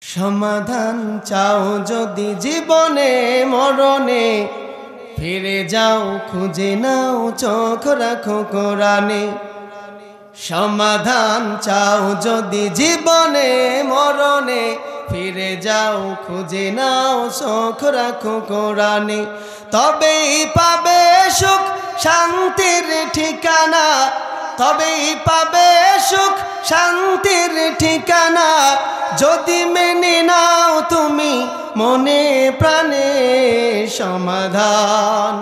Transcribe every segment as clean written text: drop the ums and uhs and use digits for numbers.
সমাধান চাও যদি জীবনে মরণে, ফিরে যাও খুঁজে নাও চোখ রাখো কোরআনে। সমাধান চাও যদি জীবনে মরণে, ফিরে যাও খুঁজে নাও চোখ রাখো কোরআনে। তবেই পাবে সুখ শান্তির ঠিকানা, তবেই পাবে সুখ শান্তির ঠিকানা। যদি মেনে নাও তুমি মনে প্রাণে সমাধান,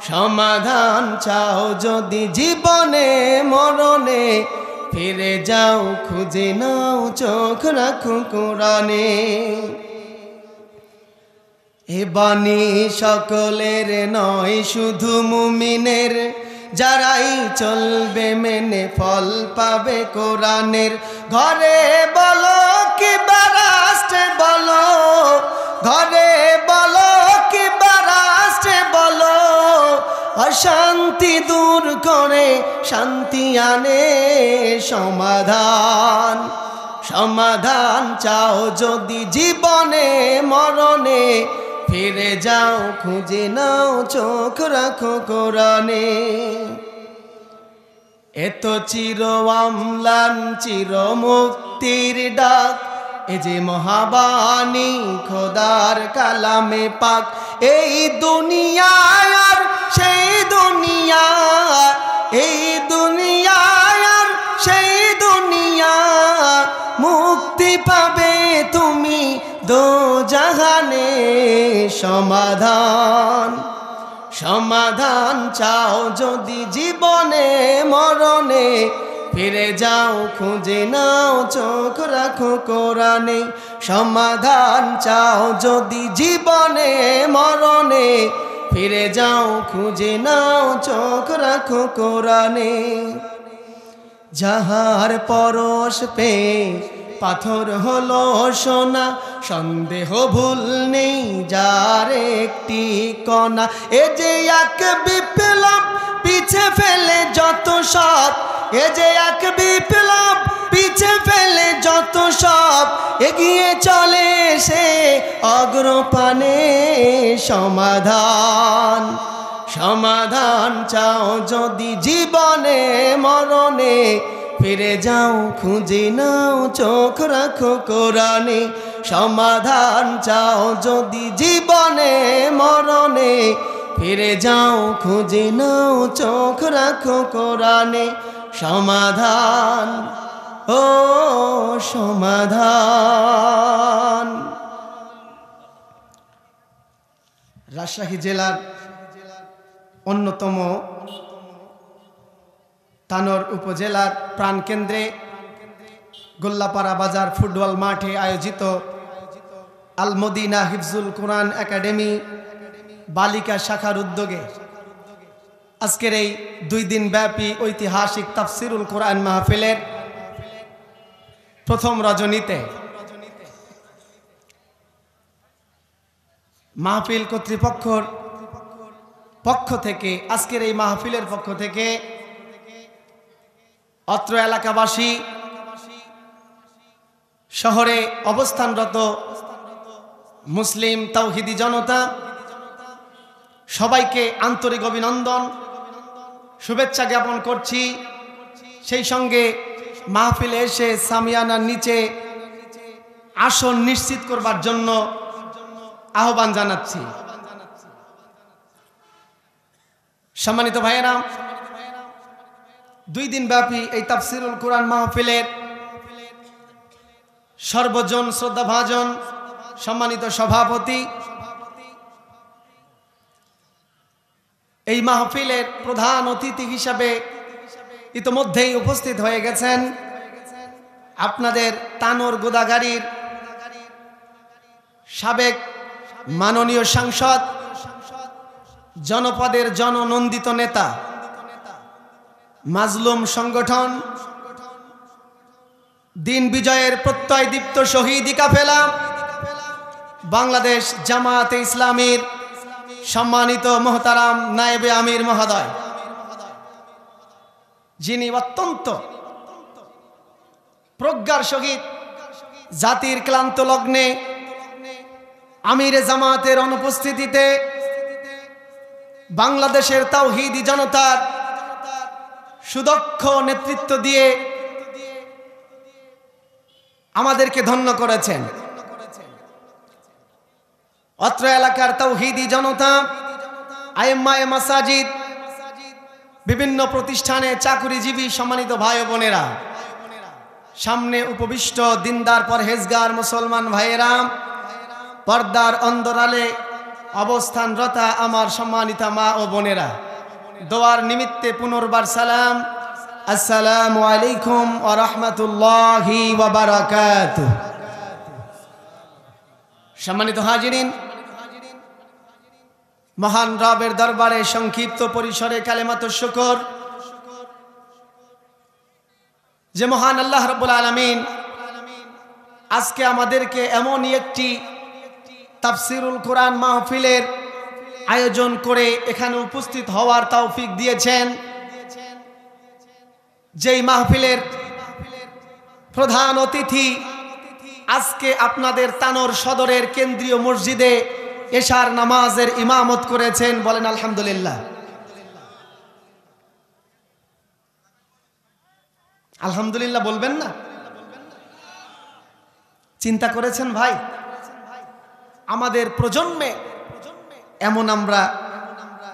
সমাধান চাও যদি জীবনে মরণে, ফিরে যাও খুঁজে নাও চোখ রাখো কোরআনে। এ বাণী সকলের নয় শুধু মুমিনের, যারাই চলবে মেনে ফল পাবে কোরআনের। ঘরে বলো কিংবা রাষ্ট্রে বলো, ঘরে বলো কিংবা রাষ্ট্রে বলো, অশান্তি দূর করে শান্তি আনে সমাধান। সমাধান চাও যদি জীবনে মরণে, ফিরে যাও খুঁজে নাও চোখ রাখো কোরআনে। এত চির অম্লান চির মুক্তির ডাক, এ যে মহাবাণী খোদার কালামে পাক। এই দুনিয়ায় আর সেই দুনিয়া, এই দুনিয়ায় আর সেই দুনিয়া, মুক্তি পাবে তুমি দোজাহানে সমাধান। সমাধান চাও যদি জীবনে মরণে, ফিরে যাও খুঁজে নাও চোখ রাখো কোরআনে। সমাধান চাও যদি জীবনে মরণে, ফিরে যাও খুঁজে নাও চোখ রাখো কোরআনে। যাহার পরশ পেয়ে পাথর হলো সোনা, সন্দেহ ভুল নেই যার একটি কণা। এ যে এক বিপ্লব পিছে ফেলে যত সব, এ যে এক বিপ্লব পিছে ফেলে যত সব, এগিয়ে চলে সে অগ্রপানে সমাধান। সমাধান চাও যদি জীবনে মরণে, ফিরে যাও খুঁজে নাও চোখ রাখো কোরআনে। সমাধান চাও যদি জীবনে মরণে, ফিরে যাও খুঁজে নাও চোখ রাখো কোরআনে। সমাধান ও সমাধান। রাজশাহী জেলার অন্যতম তানোর উপজেলার প্রাণকেন্দ্রে গোল্লাপাড়া বাজার ফুটবল মাঠে আয়োজিত আল মদিনা হিফজুল কোরআন একাডেমি বালিকা শাখার উদ্যোগে আজকের এই 2 দিন ব্যাপী ঐতিহাসিক তাফসিরুল কোরআন মাহফিলের প্রথম রজনীতে মাহফিল কর্তৃপক্ষের পক্ষ থেকে, আজকের এই মাহফিলের পক্ষ থেকে অত্র এলাকাবাসী, শহরে অবস্থানরত মুসলিম তাওহীদি জনতা সবাইকে আন্তরিক অভিনন্দন শুভেচ্ছা জ্ঞাপন করছি। সেই সঙ্গে মাহফিলে এসে সামিয়ানার নিচে আসন নিশ্চিত করবার জন্য আহ্বান জানাচ্ছি। সম্মানিত ভাইয়েরা, 2 দিন ব্যাপী এই তাফসিরুল কোরআন মাহফিলের সর্বজন শ্রদ্ধাভাজন সম্মানিত সভাপতি, এই মাহফিলের প্রধান অতিথি হিসাবে ইতোমধ্যেই উপস্থিত হয়ে গেছেন আপনাদের তানোর গোদাগাড়ির সাবেক মাননীয় সাংসদ, জনপদের জননন্দিত নেতা, মাজলুম সংগঠন দিন বিজয়ের প্রত্যয় দীপ্ত শহীদ কাফেলা বাংলাদেশ জামায়াতে ইসলামীর সম্মানিত মোহতারাম নায়েবে আমির মহোদয়, যিনি অত্যন্ত প্রজ্ঞার সহিত জাতির ক্লান্ত লগ্নে আমিরে জামাতের অনুপস্থিতিতে বাংলাদেশের তাওহীদি জনতার সুদক্ষ নেতৃত্ব দিয়ে আমাদেরকে ধন্য করেছেন। অত্র এলাকার তাওহীদি জনতা, আইম্মায়ে মাসাজিদ, বিভিন্ন প্রতিষ্ঠানে চাকুরিজীবী সম্মানিত ভাই ও বোনেরা, সামনে উপবিষ্ট দিনদার পরহেজগার মুসলমান ভাইয়েরা, পর্দার অন্তরালে অবস্থানরতা আমার সম্মানিতা মা ও বোনেরা, দোয়ার নিমিত্তে পুনর্বার সালাম, আসসালামু আলাইকুম ওয়া রাহমাতুল্লাহি ওয়া বারাকাতুহু। সম্মানিত হাজিরিন, মহান রবের দরবারে সংক্ষিপ্ত পরিসরে কালেমাতুশ শুকর যে মহান আল্লাহ রাব্বুল আলামিন আজকে আমাদেরকে এমনই একটি তাফসিরুল কোরআন মাহফিলের আয়োজন করে এখানে উপস্থিত হওয়ার তৌফিক দিয়েছেন। যেই মাহফিলের প্রধান অতিথি আজকে আপনাদের তানোর সদরের কেন্দ্রীয় মসজিদে এশার নামাজের ইমামত করেছেন, বলেন আলহামদুলিল্লাহ। আলহামদুলিল্লাহ বলবেন না? চিন্তা করেছেন ভাই, আমাদের প্রজন্মে এমন আমরা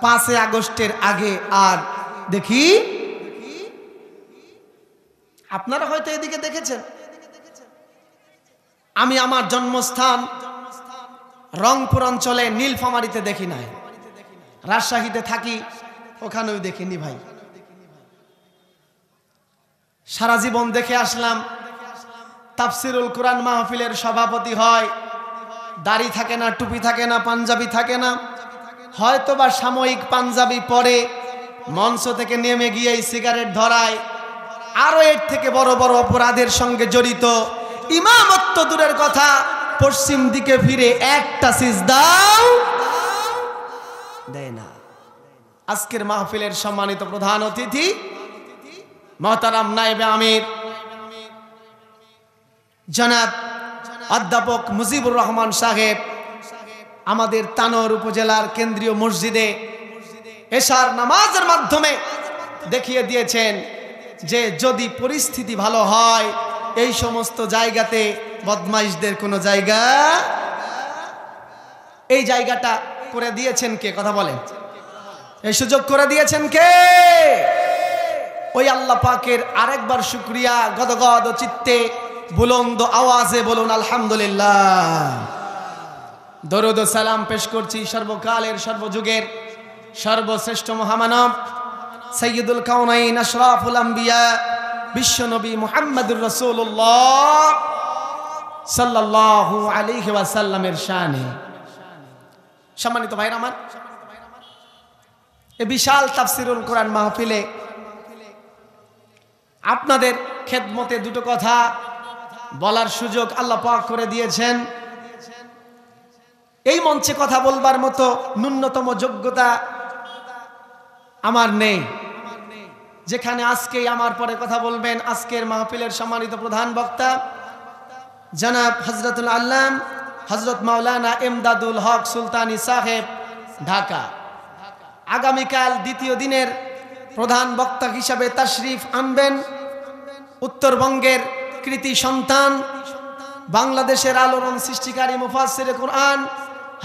5 আগস্টের আগে আর দেখি? আপনারা হয়তো এদিকে দেখেছেন, আমি আমার জন্মস্থান রংপুর অঞ্চলে নীলফামারীতে দেখি নাই, রাজশাহীতে থাকি, ওখানেও দেখিনি ভাই। সারা জীবন দেখে আসলাম তাফসিরুল কোরআন মাহফিলের সভাপতি হয়, দাড়ি থাকে না, টুপি থাকে না, পাঞ্জাবি থাকে না, হয়তো বা সাময়িক পাঞ্জাবি পরে মঞ্চ থেকে নেমে গিয়ে সিগারেট ধরায়, আরো এর থেকে বড় বড় অপরাধের সঙ্গে জড়িত। ইমামত্ব দূরের কথা, পশ্চিম দিকে ফিরে একটা সিজদাও দেয় না। আজকের মাহফিলের সম্মানিত প্রধান অতিথি মহতারাম নায়েবে আমির জনাব অধ্যাপক মুজিবুর রহমান সাহেব আমাদের তানোর উপজেলার কেন্দ্রীয় মসজিদে এশার নামাজের মাধ্যমে দেখিয়ে দিয়েছেন যে যদি পরিস্থিতি ভালো হয় এই সমস্ত জায়গাতে বদমাইশদের কোনো জায়গা, এই জায়গাটা করে দিয়েছেন কে? কথা বলেন। এই সুযোগ করে দিয়েছেন কে? ওই আল্লাহ পাকের আরেকবার শুকরিয়া গদগদ চিত্তে বুলন্দ আওয়াজে বলুন আলহামদুলিল্লাহ। দরুদ ও সালাম পেশ করছি সর্বকালের সর্বযুগের সর্বশ্রেষ্ঠ মহামানব সাইয়্যিদুল কাউনাইন আশরাফুল আম্বিয়া বিশ্বনবী মুহাম্মদুর রাসূলুল্লাহ সাল্লাল্লাহু আলাইহি ওয়াসাল্লামের শানে। সম্মানিত ভাইরা আমার, এই বিশাল তাফসিরুল কোরআন মাহফিলে আপনাদের খেদমতে দুটো কথা বলার সুযোগ আল্লাহ পাক করে দিয়েছেন। এই মঞ্চে কথা বলবার মতো ন্যূনতম যোগ্যতা আমার নেই, যেখানে আজকেই আমার পরে কথা বলবেন আজকের মাহফিলের সম্মানিত প্রধান বক্তা জনাব হযরতুল আল্লাম হযরত মাওলানা ইমদাদুল হক সুলতানি সাহেব, ঢাকা। আগামীকাল দ্বিতীয় দিনের প্রধান বক্তা হিসাবে তাশরিফ আনবেন উত্তরবঙ্গের কৃতি সন্তান, বাংলাদেশের আলোড়ন সৃষ্টিকারী মুফাসসিরে কোরআন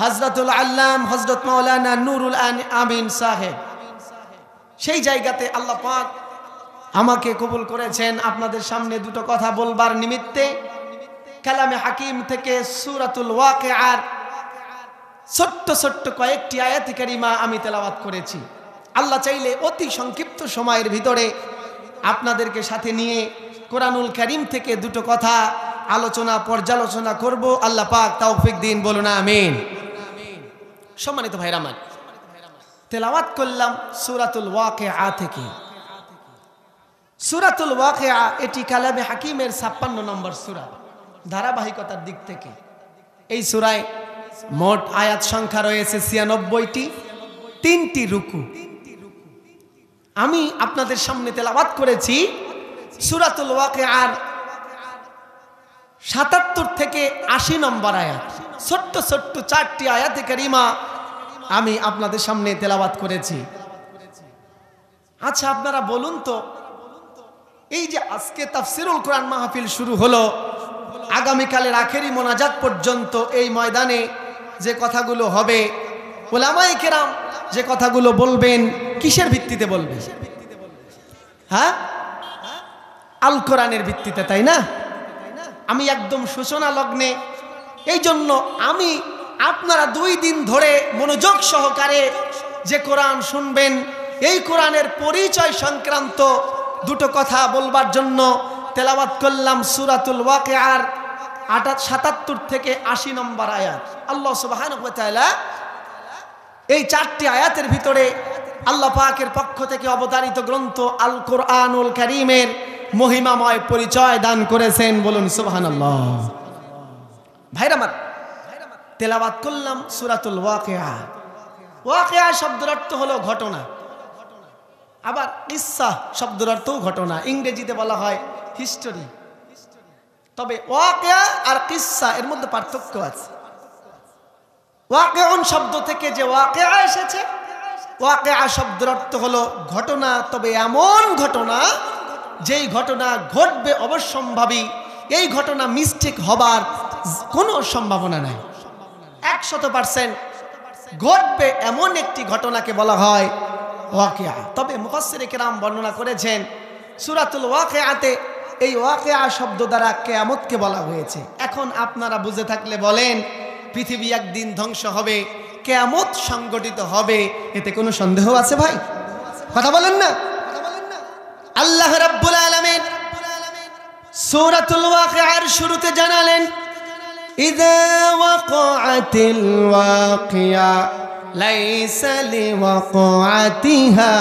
হযরতুল আল্লাম হযরত মাওলানা নুরুল আমিন সাহেব। সেই জায়গাতে আল্লাহ পাক আমাকে কবুল করেছেন আপনাদের সামনে দুটো কথা বলবার নিমিত্তে। কালামে হাকিম থেকে সূরাতুল ওয়াকিআর ছোট্ট ছোট্ট কয়েকটি আয়াত কারিমা আমি তেলাওয়াত করেছি। আল্লাহ চাইলে অতি সংক্ষিপ্ত সময়ের ভিতরে আপনাদেরকে সাথে নিয়ে কোরআনুল কারীম থেকে দুটো কথা আলোচনা পর্যালোচনা করব। আল্লাহ পাক তৌফিক দিন, বলুন আমিন। সম্মানিত ভাইরা আমার, তেলাওয়াত করলাম সূরাতুল ওয়াকিআ থেকে। সূরাতুল ওয়াকিআ এটি কালামে হাকিমের 56 নম্বর সূরা। ধারাবাহিকতার দিক থেকে এই সূরায় মোট আয়াত সংখ্যা রয়েছে 96টি, 3টি রুকু। আমি আপনাদের সামনে তেলাওয়াত করেছি সূরাতুল ওয়াকিআর ৭৭ থেকে ৮০ নম্বর আয়াত, ছোট্ট ছোট্ট 4টি আয়াতে কারিমা আমি আপনাদের সামনে তেলাওয়াত করেছি। আচ্ছা আপনারা বলুন তো, এই যে আজকে তাফসিরুল কোরআন মাহফিল শুরু হলো, আগামীকালের আখেরি মোনাজাত পর্যন্ত এই ময়দানে যে কথাগুলো হবে, উলামায়ে কেরাম যে কথাগুলো বলবেন, কিসের ভিত্তিতে বলবেন? হ্যাঁ, আল কোরআনের ভিত্তিতে, তাই না? আমি একদম সূচনা লগ্নে, এই জন্য আমি আপনারা 2 দিন ধরে মনোযোগ সহকারে যে কোরআন শুনবেন, এই কোরআনের পরিচয় সংক্রান্ত দুটো কথা বলবার জন্য তেলাওয়াত করলাম সূরাতুল ওয়াকিআর ৭৭ থেকে ৮০ নম্বর আয়াত। আল্লাহ সুবহানাহু ওয়া তাআলা এই 4টি আয়াতের ভিতরে আল্লাহ পাকের পক্ষ থেকে অবতারিত গ্রন্থ আল কোরআনুল কারীমের মহিমাময় পরিচয় দান করেছেন। বলুন সুবহানাল্লাহ। ভাইরা আমার, তেলাওয়াত করলাম সূরাতুল ওয়াকিআ। ওয়াকিআ শব্দের অর্থ হলো ঘটনা, আবার কিসসা শব্দের অর্থও ঘটনা, ইংরেজিতে বলা হয় হিস্টোরি। তবে ওয়াকিআ আর কিসসা এর মধ্যে পার্থক্য আছে। ওয়াকিউন শব্দ থেকে যে ওয়াকিআ এসেছে, ওয়াকিআ শব্দের অর্থ হলো ঘটনা, তবে এমন ঘটনা যেই ঘটনা ঘটবে অবশ্যম্ভাবী, এই ঘটনা মিস্টেক হবার কোনো সম্ভাবনা নাই, 100% ঘটবে এমন একটি ঘটনাকে বলা হয় ওয়াকিআ। তবে মুফাসসিরে কেরাম বর্ণনা করেছেন সূরাতুল ওয়াকিআতে এই ওয়াকিআ শব্দ দ্বারা কিয়ামতকে বলা হয়েছে। এখন আপনারা বুঝে থাকলে বলেন, পৃথিবী একদিন ধ্বংস হবে, কিয়ামত সংগঠিত হবে, এতে কোনো সন্দেহ আছে ভাই? কথা বলেন না। আল্লাহ রাব্বুল আলামিন সূরাতুল ওয়াকিআর শুরুতে জানালেন, ইযা ওয়াকাআতিল ওয়াকিআ লাইসা লিওয়াকাআতিহা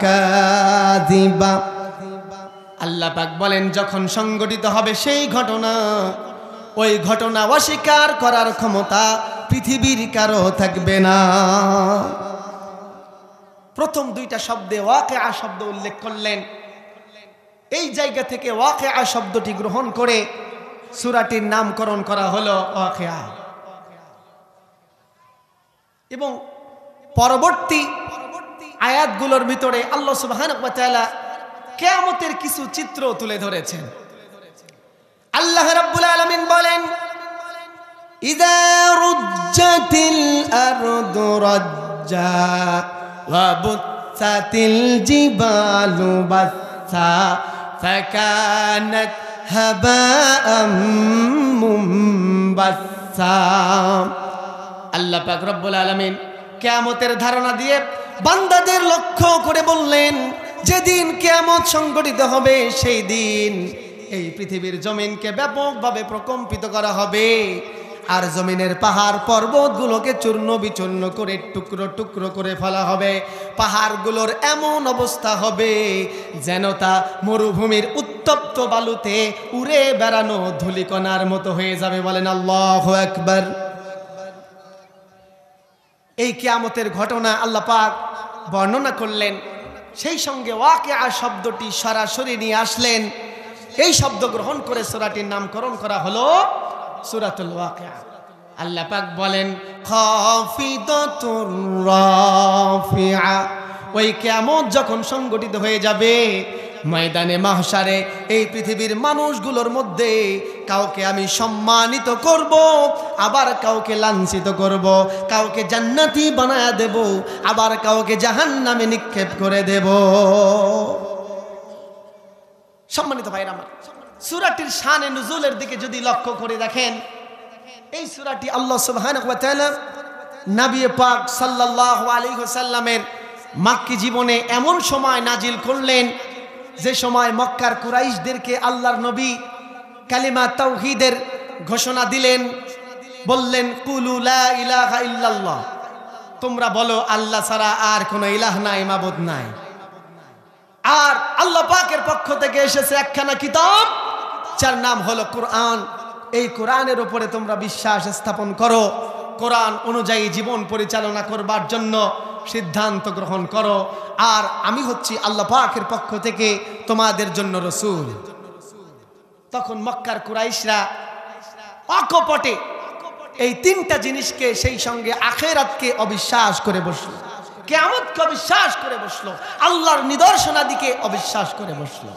কাযিবা। আল্লাহ পাক বলেন, যখন সংগঠিত হবে সেই ঘটনা, ওই ঘটনা অস্বীকার করার ক্ষমতা পৃথিবীর কারো থাকবে না। প্রথম 2টা শব্দে ওয়াকিআ শব্দ উল্লেখ করলেন। এই জায়গা থেকে ওয়াকিআ শব্দটি গ্রহণ করে সূরাটির নামকরণ করা হলো ওয়াকিআ। এবং পরবর্তী আয়াতগুলোর ভিতরে আল্লাহ সুবহানাহু ওয়া তাআলা কিয়ামতের কিছু চিত্র তুলে ধরেছেন। আল্লাহ রাব্বুল আলামিন বলেন, ইযা রুজ্জাতিল আরদু রাজ্জা ওয়া বুসাতিল জিবালু বাসা ফাকানাত হাবাআম মুনবাসা। আল্লাহ পাক রব্বুল আলামিন কিয়ামতের ধারণা দিয়ে বান্দাদের লক্ষ্য করে বললেন, যেদিন কিয়ামত সংঘটিত হবে সেই দিন এই পৃথিবীর জমিনকে ব্যাপকভাবে প্রকম্পিত করা হবে, আর জমিনের পাহাড় পর্বতগুলোকে চূর্ণ বিচূর্ণ করে টুকরো টুকরো করে ফেলা হবে। পাহাড়গুলোর এমন অবস্থা হবে যেন তা মরুভূমির উত্তপ্ত বালুতে উড়ে বেড়ানো ধূলিকণার মতো হয়ে যাবে। বলেন আল্লাহু আকবার। এই কিয়ামতের ঘটনা আল্লাহ পাক বর্ণনা করলেন, সেই সঙ্গে ওয়াকিআ শব্দটি সরাসরি নিয়ে আসলেন। এই শব্দ গ্রহণ করে সূরাটির নামকরণ করা হলো সূরাতুল ওয়াকিআ। আল্লাহ পাক বলেন, খাফিদাতুর রাফিআ। ওই কিয়ামত যখন সংগঠিত হয়ে যাবে, ময়দানে মাহশারে এই পৃথিবীর মানুষগুলোর মধ্যে কাউকে আমি সম্মানিত করব, আবার কাউকে লাঞ্ছিত করব, কাউকে জান্নাতি বানায়া দেব, আবার কাউকে জাহান্নামে নিক্ষেপ করে দেব। সম্মানিত ভাইরা আমার, সূরাটির শানে নুজুলের দিকে যদি লক্ষ্য করে দেখেন, এই সূরাটি আল্লাহ সুবহানাহু ওয়া তাআলা নবী পাক সাল্লাল্লাহু আলাইহি ওয়াসাল্লামের মক্কি জীবনে এমন সময় নাজিল করলেন যে সময় মক্কার কুরাইশদেরকে আল্লাহর নবী কালিমা তাওহীদের ঘোষণা দিলেন, বললেন, কুলু লা ইলাহা ইল্লাল্লাহ, তোমরা বলো আল্লাহ ছাড়া আর কোনো ইলাহ নাই, মাবুদ নাই। আর আল্লাহ পাকের পক্ষ থেকে এসেছে একখানা কিতাব, যার নাম হলো কোরআন। এই কোরআনের উপরে তোমরা বিশ্বাস স্থাপন করো, কোরআন অনুযায়ী জীবন পরিচালনা করবার জন্য সিদ্ধান্ত গ্রহণ করো, আর আমি হচ্ছি আল্লাহ পাকের পক্ষ থেকে তোমাদের জন্য রাসূল। তখন মক্কার কুরাইশরা অকপটে এই তিনটা জিনিসকে, সেই সঙ্গে আখিরাতকে অবিশ্বাস করে বসলো, কিয়ামতকে অবিশ্বাস করে বসলো, আল্লাহর নিদর্শনাদিকে অবিশ্বাস করে বসলো।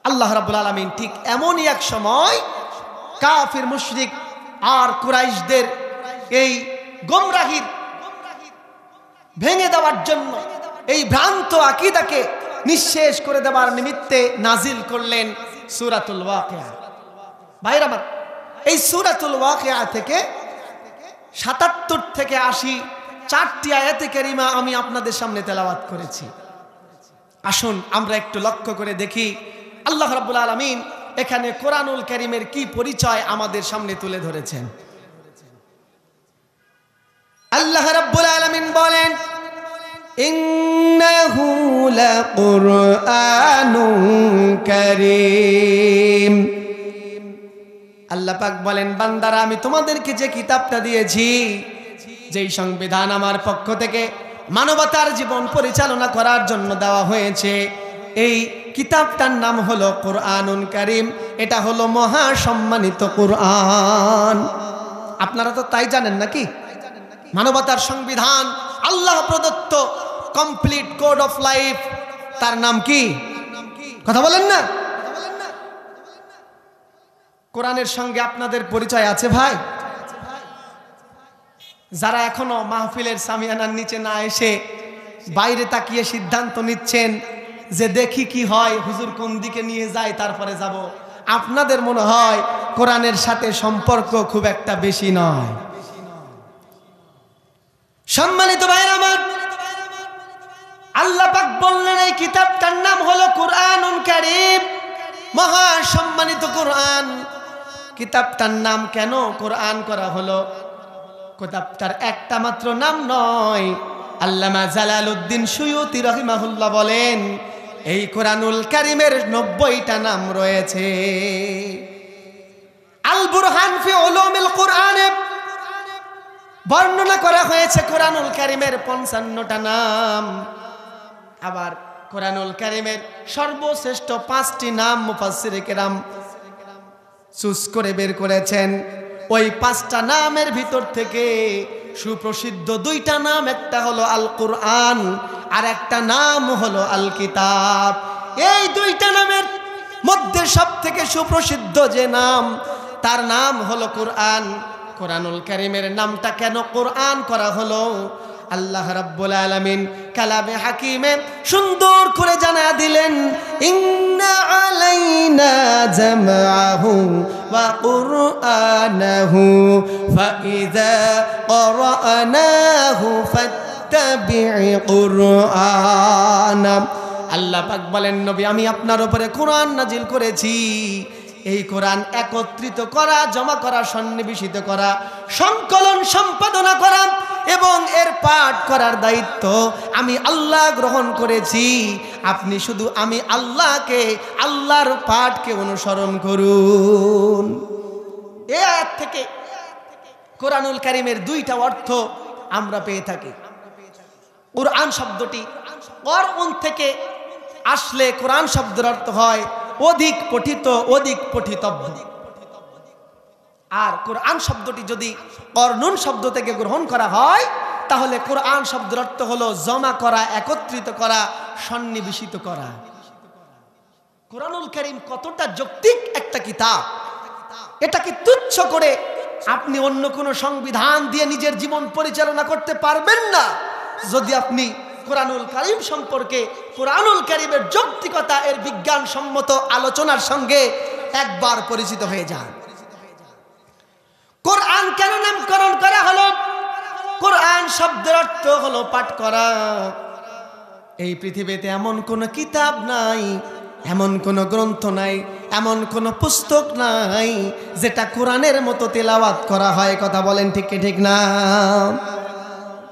আল্লাহ রাব্বুল আলামিন ঠিক এমনই এক সময় কাফির মুশরিক আর কুরাইশদের এই গোমরাহির ভেঙে দেওয়ার জন্য, এই ভ্রান্ত আকীদাকে নিঃশেষ করে দেওয়ার নিমিত্তে নাজিল করলেন সূরাতুল ওয়াকিয়া। ভাইরা আমার, এই সূরাতুল ওয়াকিয়া থেকে ৭৭ থেকে ৮০ 4টি আয়াতে কারিমা আমি আপনাদের সামনে তেলাওয়াত করেছি। আসুন আমরা একটু লক্ষ্য করে দেখি আল্লাহ রাব্বুল আলামিন এখানে কোরআনুল কারীমের কি পরিচয় আমাদের সামনে তুলে ধরেছেন। আল্লাহ রাব্বুল আলামিন বলেন, ইন্নাহু লাকুরআনুন কারীম। আল্লাহ পাক বলেন, বান্দারা আমি তোমাদেরকে যে কিতাবটা দিয়েছি, যেই সংবিধান আমার পক্ষ থেকে মানবতার জীবন পরিচালনা করার জন্য দেওয়া হয়েছে, এই কিতাবটার নাম হলো কোরআনুন কারীম। এটা হলো মহা সম্মানিত কোরআন। আপনারা তো তাই জানেন নাকি? মানবতার সংবিধান, আল্লাহ প্রদত্ত কমপ্লিট কোড অফ লাইফ, তার নাম কি? কথা বলেন না। কোরআনের সঙ্গে আপনাদের পরিচয় আছে ভাই? যারা এখনো মাহফিলের সামিয়ানার নিচে না এসে বাইরে তাকিয়ে সিদ্ধান্ত নিচ্ছেন যে দেখি কি হয়, হুজুর কোন দিকে নিয়ে যায় তারপরে যাব, আপনাদের মনে হয় কোরআনের সাথে সম্পর্ক খুব একটা বেশি নয়। সম্মানিত ভাইরা আমার, আল্লাহ পাক বললেন এই কিতাবটার নাম হলো কোরআনুন কারীম, মহা সম্মানিত কোরআন। কিতাবটার নাম কেন কোরআন করা হলো? কিতাবটার একটা মাত্র নাম নয়। আল্লামা জালালউদ্দিন সুয়ুতী রাহিমাহুল্লাহ বলেন, এই কোরআনুল কারীমের 90টা নাম রয়েছে। আল বুরহান ফি উলুমিল কোরআনে বর্ণনা করা হয়েছে কোরআনুল কারীমের 55টা নাম। আবার কোরআনুল কারীমের সর্বশ্রেষ্ঠ 5টি নাম মুফাসসিরে কেরাম চুজ করে বের করেছেন। ওই 5টা নামের ভিতর থেকে সুপ্রসিদ্ধ 2টা নাম, একটা হলো আল কোরআন আর একটা নাম হলো আল কিতাব। এই 2টা নামের মধ্যে সবথেকে সুপ্রসিদ্ধ যে নাম, তার নাম হলো কোরআন। কোরআনুল কারীমের নামটা কেন কোরআন করা হলো? আল্লাহ রাব্বুল আলামিন কালামে হাকিমে সুন্দর করে জানায়া দিলেন, ইন্না আলাইনা জামআহু ওয়া কুরআনাহু ফাইযা ক্বরানাহু ফাত্তাবি' কুরআনা। আল্লাহ পাক বলেন, নবী আমি আপনার উপরে কোরআন নাজিল করেছি। এই কোরআন একত্রিত করা, জমা করা, সন্নিবেশিত করা, সংকলন সম্পাদনা করা এবং এর পাঠ করার দায়িত্ব আমি আল্লাহ গ্রহণ করেছি। আপনি শুধু আমি আল্লাহকে, আল্লাহর পাঠকে অনুসরণ করুন। এই আয়াত থেকে কোরআনুল কারীমের 2টা অর্থ আমরা পেয়ে থাকি। কোরআন শব্দটি কোরআন থেকে আসলে কোরআন শব্দের অর্থ হয় অধিক পঠিত, অধিক পঠিতব্য। আর কোরআন শব্দটি যদি কর্নুন শব্দ থেকে গ্রহণ করা হয়, তাহলে কোরআন শব্দের অর্থ হলো জমা করা, একত্রিত করা, সন্নিবেশিত করা। কোরআনুল কারীম কতটা যৌক্তিক একটা কিতাব, এটাকে তুচ্ছ করে আপনি অন্য কোনো সংবিধান দিয়ে নিজের জীবন পরিচালনা করতে পারবেন না। যদি আপনি কোরআনুল কারীম সম্পর্কে, কোরআনুল কারীমের যৌক্তিকতা, এর বিজ্ঞানসম্মত আলোচনার সঙ্গে একবার পরিচিত হয়ে যান। কোরআন কেন নামকরণ করা হলো? কোরআন শব্দের অর্থ হলো পাঠ করা। এই পৃথিবীতে এমন কোনো কিতাব নাই, এমন কোনো গ্রন্থ নাই, এমন কোনো পুস্তক নাই যেটা কোরআনের মতো তেলাওয়াত করা হয়। কথা বলেন ঠিক কি ঠিক না?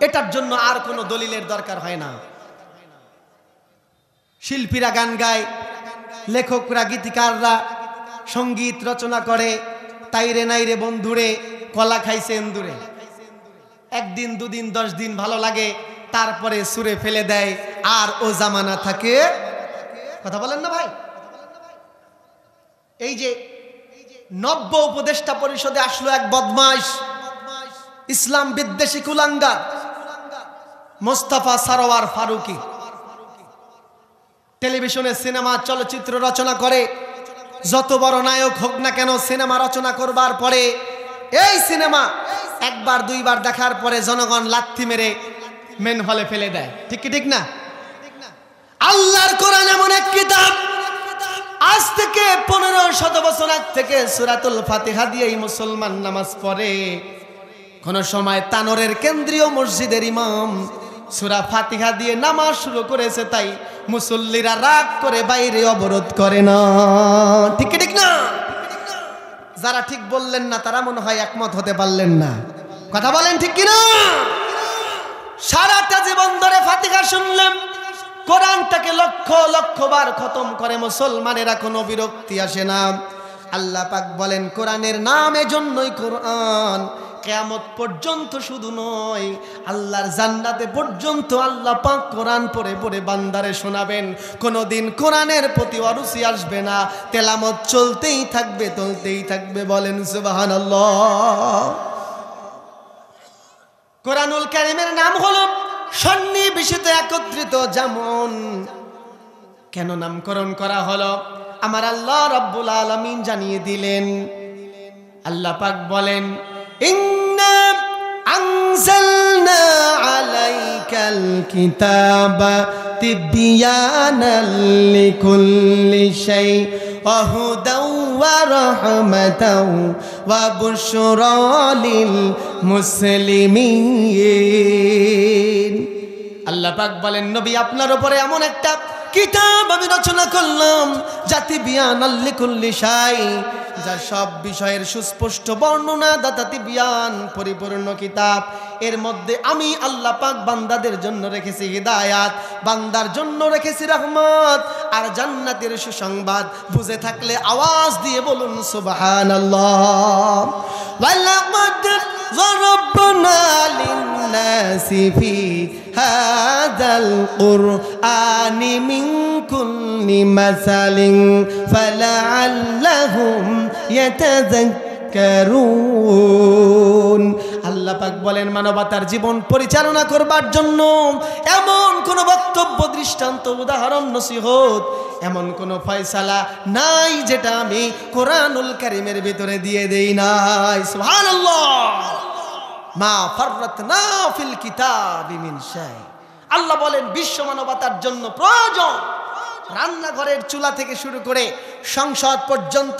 এটার জন্য আর কোনো দলিলের দরকার হয় না। শিল্পীরা গান গায়, লেখকরা, গীতিকাররা সঙ্গীত রচনা করে, তাইরে নাইরে বন্ধুরে কলা খাইছে এন্দুরে। একদিন, দুদিন, 10 দিন ভালো লাগে, তারপরে সুরে ফেলে দেয়, আর ও জামানা থাকে। কথা বলেন না ভাই? এই যে নব্য উপদেষ্টা পরিষদে আসলো এক বদমাইশ, ইসলাম বিদ্বেষী কুলাঙ্গার মোস্তফা সরওয়ার ফারুকী। টেলিভিশনে সিনেমা চলচ্চিত্র রচনা করে, যত বড় নায়ক হোক না কেন সিনেমা রচনা করবার পরে এই সিনেমা একবার দুইবার দেখার পরে জনগণ লাথি মেরে মেন হলে ফেলে দেয়। ঠিক কি ঠিক না? আল্লাহর কোরআন এমন এক কিতাব, আজ থেকে 1500 বছর আগ থেকে সূরাতুল ফাতিহা দিয়েই মুসলমান নামাজ পড়ে। কোন সময় তানোরের কেন্দ্রীয় মসজিদের ইমাম সূরা ফাতিহা দিয়ে নামাজ শুরু করেছে, তাই মুসল্লিরা রাগ করে বাইরে অবরোধ করে না। ঠিক কি ঠিক না? যারা ঠিক বললেন না তারা মনে হয় একমত হতে পারলেন না। কথা বলেন ঠিক কি না? সারাটা জীবন ধরে ফাতিহা শুনলেন, কোরআনটাকে লক্ষ লক্ষ বার খতম করে মুসলমানেরা, কোনো বিরক্তি আসে না। আল্লাহ পাক বলেন কোরআনের নাম এজন্যই কোরআন, কিয়ামত পর্যন্ত শুধু নয় আল্লাহর জান্নাতে পর্যন্ত আল্লাহ পাক কোরআন পড়ে পড়ে বান্দারে শোনাবেন। কোনোদিন কোরআনের প্রতি অরুচি আসবে না, তেলাওয়াত চলতেই থাকবে, চলতেই থাকবে। বলেন সুবহানাল্লাহ। কোরআনুল কারীমের নাম হলো সন্নিবেশিত, একত্রিত। যেমন কেন নামকরণ করা হলো আমার আল্লাহ রাব্বুল আলামিন জানিয়ে দিলেন। আল্লাহ পাক বলেন ইন্না আনজালনা আলাইকাল কিতাবা তিবয়ানাল লিকুল্লি শাই ওয়া হুদাও ওয়া রাহমাতাও ওয়া বুশরা লিল মুসলিমিন। আল্লাহ পাক বলেন নবী আপনার উপরে এমন একটা কিতাব আমি রচনা করলাম, জাতি বিয়ানাল লিকুল্লি শাই, যা সব বিষয়ের সুস্পষ্ট বর্ণনা, দাতাতি বিয়ান, পরিপূর্ণ কিতাব। এর মধ্যে আমি আল্লাহ পাক বান্দাদের জন্য রেখেছি হিদায়াত, বান্দার জন্য রেখেছি রহমত আর জান্নাতের সুসংবাদ। বুঝে থাকলে আওয়াজ দিয়ে বলুন সুবহানাল্লাহ। ওয়ালাকাদ যারাবনা লিন-নাসি ফি হাযাল কুরআনি মিন কুল্লি মাসালিন ফালাআল্লাহুম ইয়াতাযাক্কারুন। আল্লাহ পাক বলেন মানবতার জীবন পরিচালনা করবার জন্য এমন কোন বক্তব্য, দৃষ্টান্ত, উদাহরণ, নসিহত, এমন কোন ফয়সালা নাই যেটা আমি কোরআনুল কারীমের ভিতরে দিয়ে দেই নাই। সুবহানাল্লাহ। মা ফাররাতনা ফিল কিতাবি মিন শাই। আল্লাহ বলেন বিশ্ব মানবতার জন্য প্রয়োজন রান্নাঘরের চুলা থেকে শুরু করে সংসদ পর্যন্ত,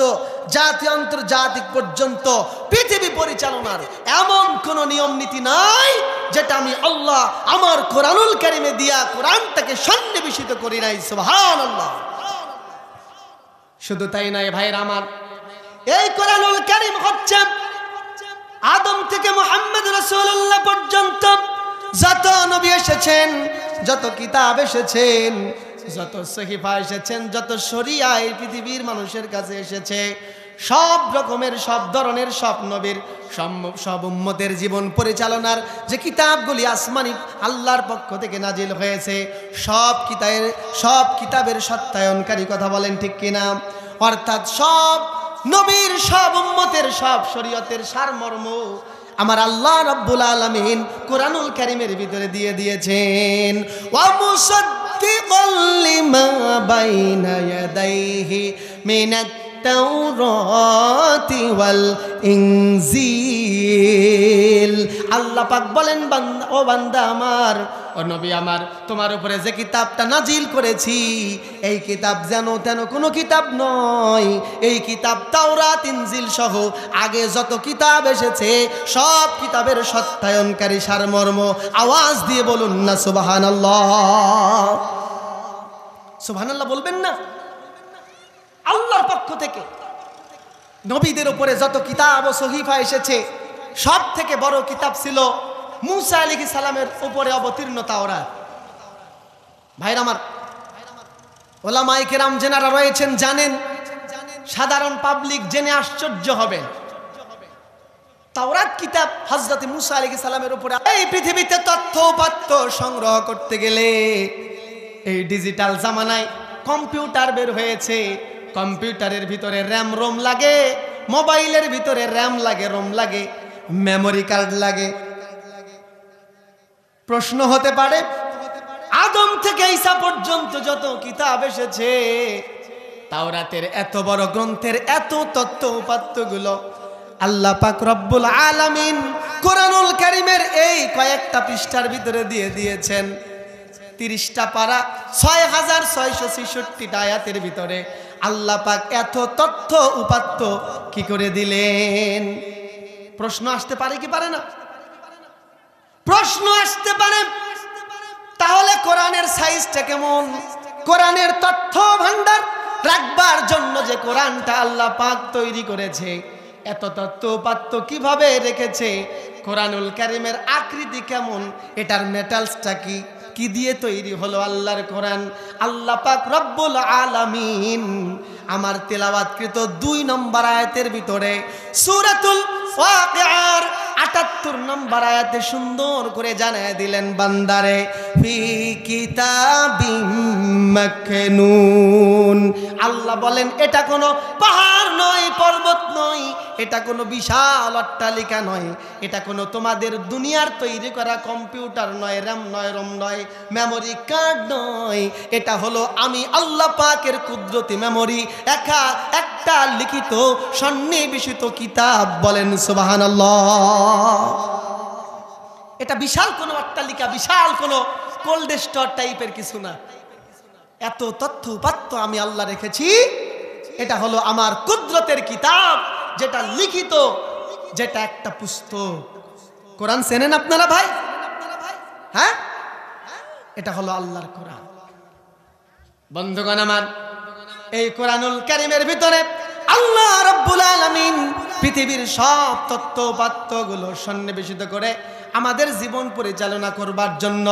জাতীয় আন্তর্জাতিক পর্যন্ত পৃথিবী পরিচালনার এমন কোন নিয়ম নীতি নাই যেটা আমি আল্লাহ আমার কোরআনুল কারীমে দিয়া কোরআনটাকে সন্নিবেশিত করি নাই। সুবহানাল্লাহ। শুধু তাই নয় ভাইরা আমার, এই কোরআনুল কারীম হচ্ছে আদম থেকে মুহাম্মদ রাসূলুল্লাহ পর্যন্ত যত নবী এসেছেন, যত কিতাব এসেছেন, যত সহিফা এসেছেন, যত শরিয়া এই পৃথিবীর মানুষের কাছে এসেছে, সব রকমের, সব ধরনের, সব নবীর, সব উম্মতের জীবন পরিচালনার যে কিতাবগুলি আসমানি আল্লাহর পক্ষ থেকে নাজিল হয়েছে, সব কিতাবের সত্যায়নকারী। কথা বলেন ঠিক কিনা? অর্থাৎ সব নবীর, সব উম্মতের, সব শরীয়তের সারমর্ম আমার আল্লাহ রাব্বুল আলামিন কোরআনুল কারীমের ভিতরে দিয়ে দিয়েছেন। ওয়া মুসাদ্দিকাল লিমা বাইনা ইয়াদাইহি মিনাত তাওরাতি ওয়াল ইনজিল। আল্লাহ পাক বলেন বান্দা, ও বান্দা আমার, ও নবী আমার, তোমার উপরে যে কিতাবটা নাজিল করেছি এই কিতাব যেন তেন কোনো কিতাব নয়। এই কিতাব তাওরাত, ইনজিল সহ আগে যত কিতাব এসেছে সব কিতাবের সত্যায়নকারী সারমর্ম। আওয়াজ দিয়ে বলুন না সুবহানাল্লাহ। সুবহানাল্লাহ বলবেন না? আল্লাহর পক্ষ থেকে নবীদের উপরে যত কিতাব ও সহিফা এসেছে সব থেকে বড় কিতাব ছিল মুসা আলাইহিস সালামের উপরে অবতীর্ণ তাওরাত। ভাইরা আমার, ওলামায়ে কেরাম যারা রয়েছেন জানেন, সাধারণ পাবলিক জেনে আশ্চর্য হবে, তাওরাত কিতাব হযরত মুসা আলাইহিস সালামের উপরে। এই পৃথিবীতে তথ্য উপাত্ত সংগ্রহ করতে গেলে এই ডিজিটাল জামানায় কম্পিউটার বের হয়েছে। কম্পিউটারের ভিতরে র্যাম রোম লাগে, মোবাইলের ভিতরে র্যাম লাগে, রোম লাগে, মেমোরি কার্ড লাগে। প্রশ্ন হতে পারে, আদম থেকে ঈসা পর্যন্ত যত কিতাব এসেছে, তাওরাতের এত বড় গ্রন্থের এত তত্ত্ব উপাত্তগুলো আল্লাহ পাক রব্বুল আলামিন কোরআনুল কারীমের এই কয়েকটা পৃষ্ঠার ভিতরে দিয়ে দিয়েছেন। 30টা পারা 6666টা আয়াতের ভিতরে আল্লাহ পাক এত তথ্য উপাত্ত কি করে দিলেন? প্রশ্ন আসতে পারে কি পারে না? প্রশ্ন আসতে পারে। তাহলে কোরআনের সাইজটা কেমন? কোরআনের তথ্য ভান্ডার রাখবার জন্য যে কোরআনটা আল্লাহ পাক তৈরি করেছে, এত তথ্য উপাত্ত কিভাবে রেখেছে? কোরআনুল কারীমের আকৃতি কেমন? এটার মেটালসটা কি? কি দিয়ে তৈরি হলো আল্লাহর কোরআন? আল্লাহ পাক রব্বুল আলামিন আমার তেলাওয়াতকৃত 2 নম্বর আয়াতের ভিতরে সূরাতুল ওয়াকিয়ার 78 নম্বর আয়াতে সুন্দর করে জানায় দিলেন, বান্দারে ফি কিতাবিম মাকনুন। আল্লাহ বলেন এটা কোনো পাহাড় নয়, পর্বত নয়, এটা কোনো বিশাল অট্টালিকা নয়, এটা কোনো তোমাদের দুনিয়ার তৈরি করা কম্পিউটার নয়, র্যাম নয়, রোম নয়, মেমোরি কার্ড নয়। এটা হলো আমি আল্লাহ পাকের কুদরতি মেমোরি, একটা লিখিত সন্নিবেশিত কিতাব। বলেন সুবহানাল্লাহ। এটা বিশাল কোনো অট্টালিকা, বিশাল কোনো কোল্ড স্টোর টাইপের কিছু না। এত তথ্য উপাত্ত আমি আল্লাহ রেখেছি। এটা হলো আমার কুদরতের কিতাব, যেটা লিখিত, যেটা একটা পুস্তক। কোরআন চেনেন আপনারা ভাই? হ্যাঁ, এটা হলো আল্লাহর কোরআন। বন্ধুগণ আমার, এই কোরআনুল কারীমের ভিতরে আল্লাহ রাব্বুল আলামিন পৃথিবীর সব তত্ত্ব উপাত্তগুলো সন্নিবেশিত করে আমাদের জীবন পরিচালনা করবার জন্য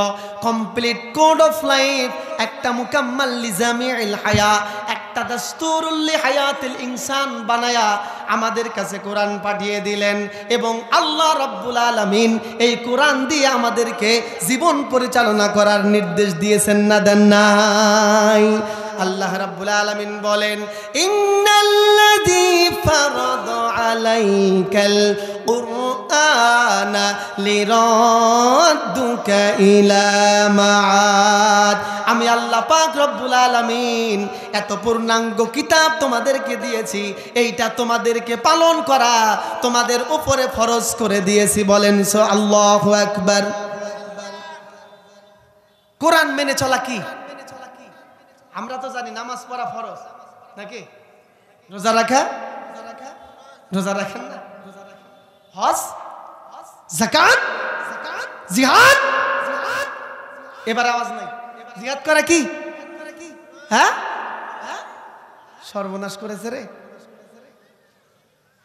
কমপ্লিট কোড অফ লাইফ, একটা মুকাম্মাল লিজামিল হায়া, একটা দাস্তুরুল লিহায়াতিল ইনসান বানায়া আমাদের কাছে কোরআন পাঠিয়ে দিলেন। এবং আল্লাহ রাব্বুল আলামিন এই কোরআন দিয়ে আমাদেরকে জীবন পরিচালনা করার নির্দেশ দিয়েছেন না দেন নাই? আল্লাহ রাব্বুল আলামিন বলেন, ইন্নাল্লাযী ফারাদা আলাইকাল কুরআনা লিরাদ্দুকা ইলা মাআদ। আমি আল্লাহ পাক রব্বুল আলামিন এত পূর্ণাঙ্গ কিতাব তোমাদেরকে দিয়েছি, এইটা তোমাদেরকে পালন করা তোমাদের উপরে ফরজ করে দিয়েছি। বলেন আল্লাহু আকবার। কোরআন মেনে চলা কি? আমরা তো জানি নামাজ পড়া ফরজ নাকি? রোজা রাখা, রোজা রাখেন না? হজ, যাকাত, জিহাদ। এবার আওয়াজ নাই। জিহাদ করা কি? হ্যাঁ, সর্বনাশ করেছে রে।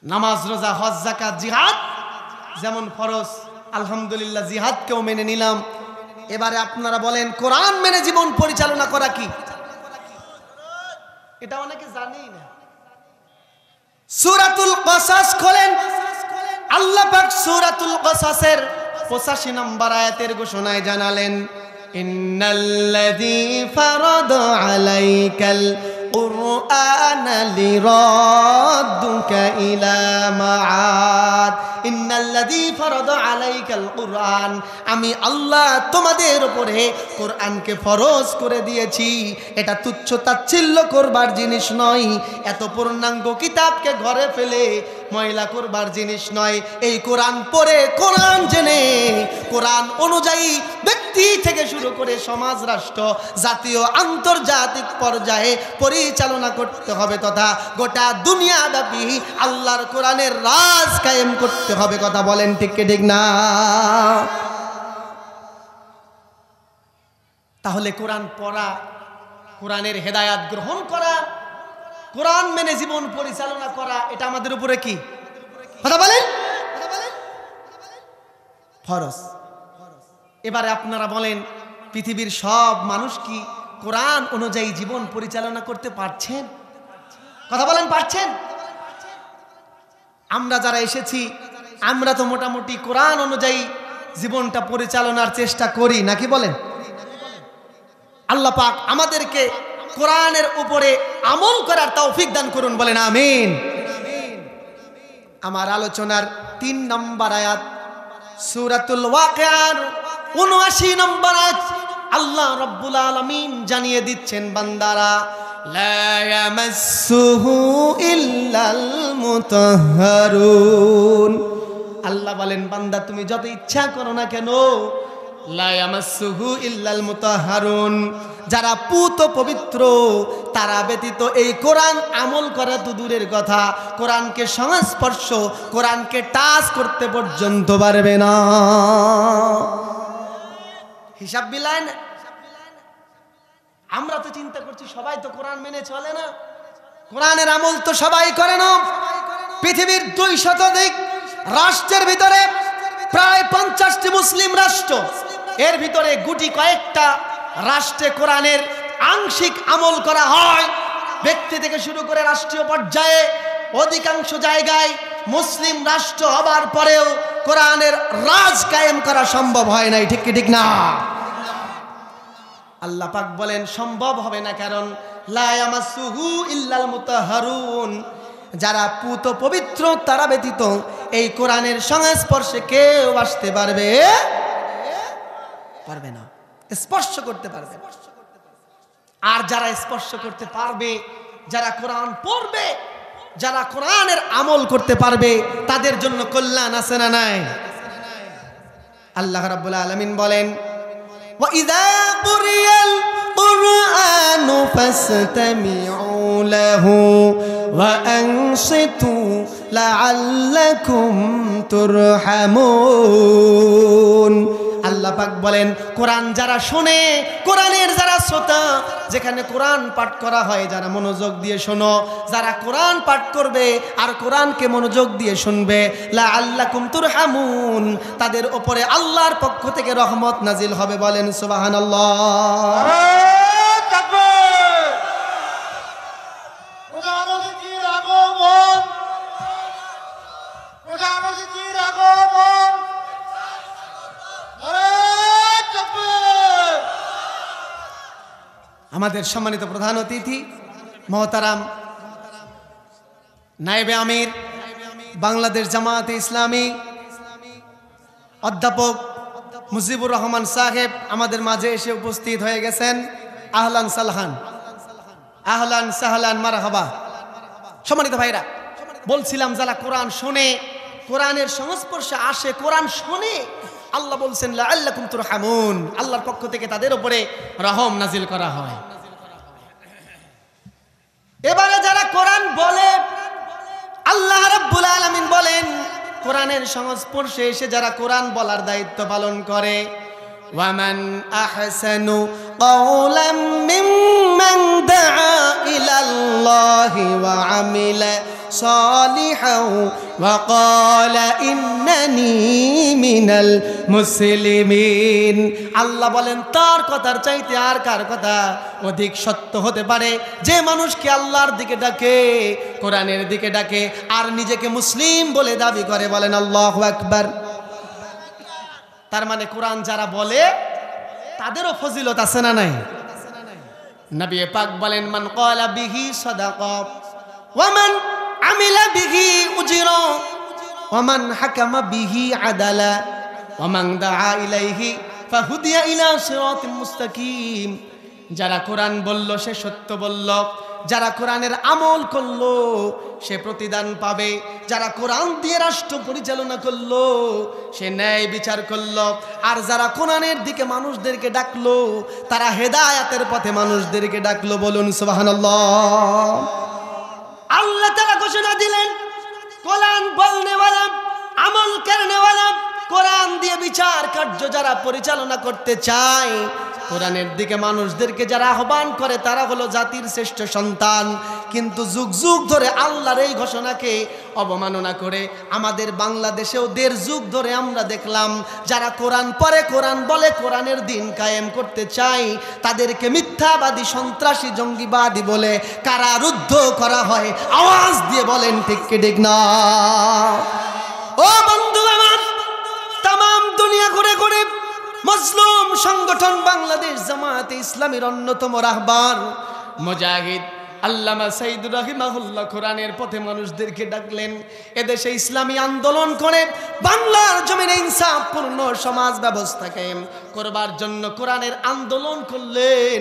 নামাজ, রোজা, হজ, যাকাত, জিহাদ যেমন ফরজ, আলহামদুলিল্লাহ জিহাদকেও মেনে নিলাম। এবারে আপনারা বলেন কোরআন মেনে জীবন পরিচালনা করা কি? এটা অনেকে জানেই না। সূরাতুল কসাস খোলেন, আল্লাহ পাক সূরাতুল কসাসের 85 নম্বর আয়াতের ঘোষণায় জানালেন, ইন্নাল্লাযী ফারাদা আলাইকাল কুরআনা লিরাদ্দুকা ইলা মাআদ। ইন্নাল্লাযী ফারাদা আলাইকাল কুরআন, আমি আল্লাহ তোমাদের উপরে কোরআনকে ফরজ করে দিয়েছি। এটা তুচ্ছ তাচ্ছিল্য করবার জিনিস নয়, এত পূর্ণাঙ্গ কিতাবকে ঘরে ফেলে ময়লা করবার জিনিস নয়। এই কোরআন পড়ে, কোরআন জেনে, কোরআন অনুযায়ী ব্যক্তি থেকে শুরু করে সমাজ, রাষ্ট্র, জাতীয়, আন্তর্জাতিক পর্যায়ে পরিচালনা করতে হবে, তথা গোটা দুনিয়াব্যাপী আল্লাহর কোরআনের রাজ কায়েম করতে হবে। কথা বলেন ঠিক কি ঠিক না? তাহলে কোরআন পড়া, কোরআনের হেদায়াত গ্রহণ করা, কোরআন মেনে জীবন পরিচালনা করা, এটা আমাদের উপরে কি? কথা বলেন, ফরজ। এবারে আপনারা বলেন, পৃথিবীর সব মানুষ কি কোরআন অনুযায়ী জীবন পরিচালনা করতে পারছেন? কথা বলেন, পারছেন? আমরা যারা এসেছি, আমরা তো মোটামুটি কোরআন অনুযায়ী জীবনটা পরিচালনার চেষ্টা করি নাকি বলেন? আল্লাহ পাক আমাদেরকে কোরআনের উপরে আমল করার তৌফিক দান করুন, বলেন আমিন। আমার আলোচনার 3 নম্বর আয়াত সূরাতুল ওয়াকিয়ার ৭৯ নম্বর আয়াত। আল্লাহ রাব্বুল আলামিন জানিয়ে দিচ্ছেন, বান্দারা লা ইয়ামাসসুহু ইল্লাল মুতাহহারুন। আল্লাহ বলেন, বান্দা তুমি যত ইচ্ছা করো না কেন, লা ইয়ামাসসুহু ইল্লাল মুতাহহারুন, যারা পুত পবিত্র তারা ব্যতীত এই কোরআন আমল করা তো দূরের কথা, কোরআনকে সংস্পর্শ, কোরআনকে টাচ করতে পর্যন্ত পারবে না। হিসাব মিলায় না। আমরা তো চিন্তা করছি সবাই তো কোরআন মেনে চলে না, কোরআনের আমল তো সবাই করে না। পৃথিবীর 200 রাষ্ট্রের ভিতরে প্রায় 50টি মুসলিম রাষ্ট্র, এর ভিতরে গুটি কয়েকটা রাষ্ট্রে কোরআনের আংশিক আমল করা হয়। ব্যক্তি থেকে শুরু করে রাষ্ট্রীয় পর্যায়ে অধিকাংশ জায়গায় মুসলিম রাষ্ট্র হবার পরেও কোরআনের রাজ কায়েম করা সম্ভব হয় নাই, ঠিক কি ঠিক না? আল্লাহ পাক বলেন সম্ভব হবে না, কারণ লা ইয়ামাসসুহু ইল্লাল মুতাহহারুন, যারা পুত পবিত্র তারা ব্যতীত এই কোরআনের সংস্পর্শে কেউ আসতে পারবে না, স্পর্শ করতে পারবে। আর যারা স্পর্শ করতে পারবে, যারা কোরআন পড়বে, যারা কোরআনের আমল করতে পারবে, তাদের জন্য কল্যাণ আছে না নাই? আল্লাহ রাব্বুল আলামিন বলেন, ওয়া ইযা কুরিয়াল কুরআনু ফাসতামিউ লাহু ওয়া আনসিতু লাআল্লাকুম তুরহামুন। আল্লাহ পাক বলেন, কোরআন যারা শোনে, কোরআনের যারা শ্রোতা, যেখানে কোরআন পাঠ করা হয় যারা মনোযোগ দিয়ে শোনো, যারা কোরআন পাঠ করবে আর কোরআনকে মনোযোগ দিয়ে শুনবে, লাআল্লাকুম তুরহামুন, তাদের উপরে আল্লাহর পক্ষ থেকে রহমত নাজিল হবে, বলেন সুবহানাল্লাহ। আমাদের সম্মানিত প্রধান অতিথি মহতারাম নায়েবে আমির বাংলাদেশ জামায়াতে ইসলামী অধ্যাপক মুজিবুর রহমান সাহেব আমাদের মাঝে এসে উপস্থিত হয়ে গেছেন। আহলান সাহলান, আহলান সাহলান, মারহাবা। সম্মানিত ভাইরা, বলছিলাম যারা কোরআন শোনে, কোরআনের সংস্পর্শে আসে, কোরআন শোনে, আল্লাহ বলছেন লাআল্লাকুম তুরহামুন, আল্লাহর পক্ষ থেকে তাদের উপরে রহম নাজিল করা হয়। এবারে যারা কোরআন বলে, আল্লাহ রাব্বুল আলামিন বলেন কোরআনের সংস্পর্শে এসে যারা কোরআন বলার দায়িত্ব পালন করে, ওয়ামান আহসানু কাওলাম মিম্মান দাআ ইলাল্লাহি ওয়া আমিলা সালিহাও ওয়া ক্বালা ইন্নানি মিনাল মুসলিমিন। আল্লাহ বলেন তার কথার চাইতে আর কার কথা অধিক সত্য হতে পারে যে মানুষকে আল্লাহর দিকে ডাকে, কোরআনের দিকে ডাকে আর নিজেকে মুসলিম বলে দাবি করে, বলেন আল্লাহু আকবার। তার মানে কোরআন যারা বলে তাদেরও ফজিলত আছে না নাই? নবী পাক বলেন মান ক্বালা বিহি সাদাকা ওয়া মান আমিলা বিহি উজিরা ওয়া মান হাকামা বিহি আদালা ওয়া মান দাআ ইলাইহি ফাহুদিয়া ইলা সিরাতিম মুস্তাকিম। যারা কোরআন বলল সে সত্য বলল, যারা কোরআনের আমল করলো সে প্রতিদান পাবে, যারা কোরআন দিয়ে রাষ্ট্র পরিচালনা করলো সে ন্যায় বিচার করলো, আর যারা কোরআনের দিকে মানুষদেরকে ডাকলো তারা হেদায়েতের পথে মানুষদেরকে ডাকলো, বলুন সুবহানাল্লাহ। আল্লাহ তাআলা ঘোষণা দিলেন কোরআন বলনে ওয়ালা আমল করনে ওয়ালা, কোরআন দিয়ে বিচার কার্য যারা পরিচালনা করতে চায়, কোরআনের দিকে মানুষদেরকে যারা আহ্বান করে তারা হলো জাতির শ্রেষ্ঠ সন্তান। কিন্তু যুগ যুগ ধরে আল্লাহর এই ঘোষণাকে অবমাননা করে আমাদের বাংলাদেশেও ১.৫ যুগ ধরে আমরা দেখলাম যারা কোরআন পড়ে, কোরআন বলে, কোরআনের দিন কায়েম করতে চায় তাদেরকে মিথ্যাবাদী, সন্ত্রাসী, জঙ্গিবাদী বলে কারারুদ্ধ করা হয়। আওয়াজ দিয়ে বলেন ঠিক কি ঠিক না? ও বন্ধু আমার, তাম দুনিয়া ঘুরে ঘুরে মজলুম সংগঠন বাংলাদেশ জামায়াতে ইসলামীর অন্যতম রাহবার মুজাহিদ আল্লামা সাইদ রাহিমাহুল্লাহ কোরআনের পথে মানুষদেরকে ডাকলেন। এদেশে ইসলামী আন্দোলন করে বাংলার জমিনে ইনসাফপূর্ণ সমাজ ব্যবস্থাকে করবার জন্য কোরআনের আন্দোলন করলেন।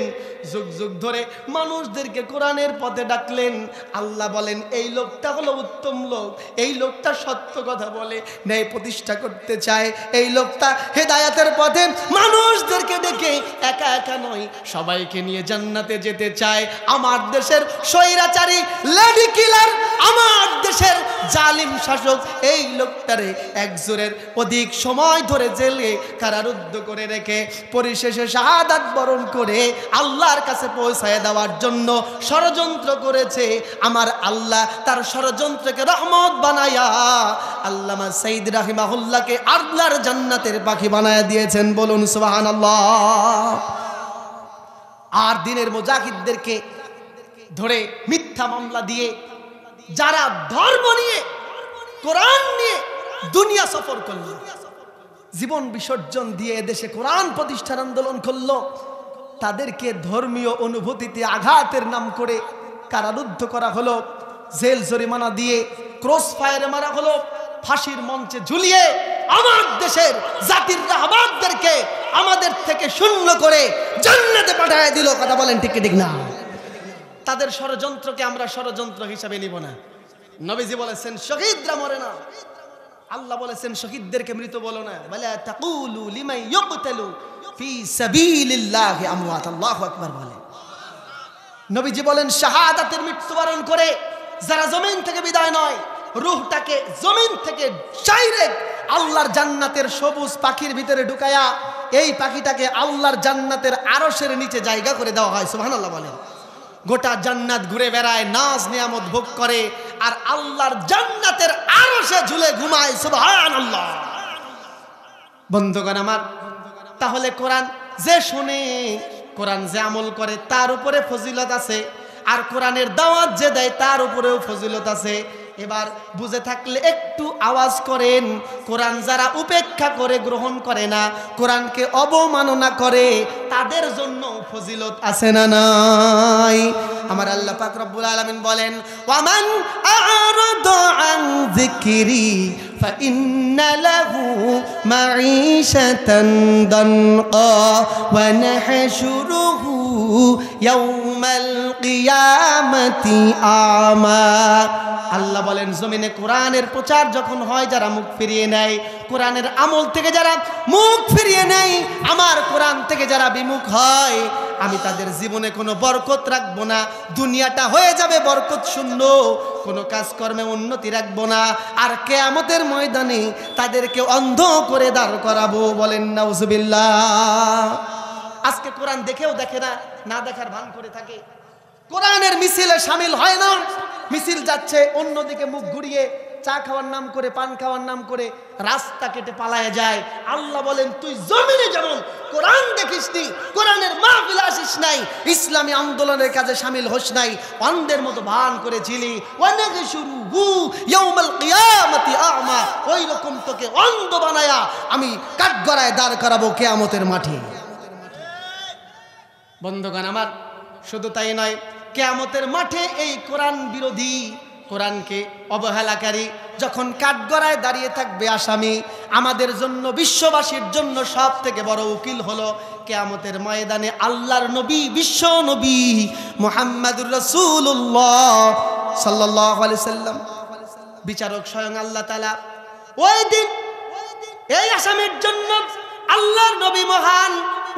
যুগ যুগ ধরে মানুষদেরকে কোরআনের পথে ডাকলেন। আল্লাহ বলেন এই লোকটা হলো উত্তম লোক, এই লোকটা সত্য কথা বলে, ন্যায় প্রতিষ্ঠা করতে চায়, এই লোকটা হেদায়েতের পথে মানুষদেরকে ডেকে একা একা নয় সবাইকে নিয়ে জান্নাতে যেতে চায়। আমার দেশের স্বৈরাচারী লেডি কিলার, আমার দেশের জালিম শাসক এই লোকটারে একজোরের অধিক সময় ধরে জেলে কারারুদ্ধ করে রেখে পরিশেষে শাহাদাত বরণ করে আল্লাহর কাছে পৌঁছায় দেওয়ার জন্য ষড়যন্ত্র করেছে। আমার আল্লাহ তার ষড়যন্ত্রকে রহমত বানায়া আল্লামা সাইদ রাহিমাহুল্লাহকে আল্লাহর জান্নাতের পাখি বানায়া দিয়েছেন। বলুন সুবহানাল্লাহ। আর দিনের মুজাহিদদেরকে ধরে মিথ্যা মামলা দিয়ে যারা ধর্ম নিয়ে কোরআন নিয়ে দুনিয়া সফর করলো, জীবন বিসর্জন দিয়ে দেশে কোরআন প্রতিষ্ঠার আন্দোলন করলো, তাদেরকে ধর্মীয় অনুভূতিতে আঘাতের নাম করে কারারুদ্ধ করা হলো, জেল জরিমানা দিয়ে ক্রস ফায়ারে মারা হলো, ফাঁসির মঞ্চে ঝুলিয়ে আমার দেশের জাতির রাহবারদেরকে আমাদের থেকে শূন্য করে জান্নাতে পাঠায় দিল। কথা বলেন ঠিক ঠিক না? তাদের ষড়যন্ত্রকে আমরা ষড়যন্ত্র হিসাবে নিব না। নবীজি বলেছেন শহীদরা মরে না, আল্লাহ বলেছেন শহীদদেরকে মৃত বলো না। ওয়ালা তাকুলু লিমান ইউকতালু ফি সাবিলিল্লাহি আমওয়াত। আল্লাহু আকবার বলেন। নবীজি বলেন শাহাদাতের মৃত্যুবরণ করে যারা জমিন থেকে বিদায় নয়, রূহটাকে জমিন থেকে ডাইরেক্ট আল্লাহর জান্নাতের সবুজ পাখির ভিতরে ঢুকায়া এই পাখিটাকে আল্লাহর জান্নাতের আরশের নিচে জায়গা করে দেওয়া হয়। সুবহানাল্লাহ বলেন। গোটা জান্নাত ঘুরে বেড়ায়, নাজ নিয়ামত ভোগ করে, আর আল্লাহর জান্নাতের আরশে ঝুলে ঘুমায়। সুবহানাল্লাহ। বন্ধুগণ আমার, তাহলে কোরআন যে শুনে, কোরআন যে আমল করে তার উপরে ফজিলত আছে, আর কোরআনের দাওয়াত যে দেয় তার উপরেও ফজিলত আছে। এবার বুঝে থাকলে একটু আওয়াজ করেন, কোরআন যারা উপেক্ষা করে গ্রহণ করে না, কোরআনকে অবমাননা করে, তাদের জন্য ফজিলত আছে না নাই? আমার আল্লাহ পাক রব্বুল আলামিন বলেন ওয়ামান আ'রাদা আন যিকরি ফাইন্না লাহু মাঈশাতান দানকা ওয়া নাহশুরুহু ইয়াউমাল কিয়ামাতি আমা। আল্লাহ বলেন জমিনে কোরআনের প্রচার যখন হয়, যারা মুখ ফিরিয়ে নেয়, কোরআনের আমল থেকে যারা মুখ ফিরিয়ে নেয়, আমার কোরআন থেকে যারা বিমুখ হয়, আমি তাদের জীবনে কোনো বরকত রাখবো না। দুনিয়াটা হয়ে যাবে বরকত শূন্য, কোনো কাজকর্মে উন্নতি রাখবো না, আর কিয়ামতের ময়দানে তাদেরকে অন্ধ করে দাঁড় করাবো। বলেন নাউজুবিল্লাহ। আজকে কোরআন দেখেও দেখে না, না দেখার ভান করে থাকে, কোরআনের মিছিলে শামিল হয় না, মিছিল যাচ্ছে অন্যদিকে মুখ ঘুরিয়ে চা খাওয়ার নাম করে, পান খাওয়ার নাম করে রাস্তা কেটে পালায় যায়। আল্লাহ বলেন তুই জমিনে যেমন কোরআন দেখিসনি, কোরআনের মাহফিলে আসিস নাই, ইসলামী আন্দোলনের কাজে শামিল হোস নাই, অন্ধের মতো ভান করেছিলি, ওয়ানাহশুরুহু ইয়াউমাল কিয়ামাতি আ'মা, ওই রকম তোকে অন্ধ বানায়া আমি কাঠগড়ায় দাঁড় করাবো কিয়ামতের মাঠে। বন্ধুগণ আমার, শুধু তাই নয়, কিয়ামতের মাঠে এই কোরআন বিরোধী, কোরআনকে অবহেলাকারী যখন কাঠগড়ায় দাঁড়িয়ে থাকবে আসামি, আমাদের জন্য, বিশ্ববাসীর জন্য সব থেকে বড় উকিল হলো কিয়ামতের ময়দানে আল্লাহর নবী, বিশ্ব নবী মুহাম্মদুর রাসূলুল্লাহ সাল্লাল্লাহু আলাইহি সাল্লাম। বিচারক স্বয়ং আল্লাহ তাআলা ওই দিন এই আসামির জন্য আল্লাহর নবী মহান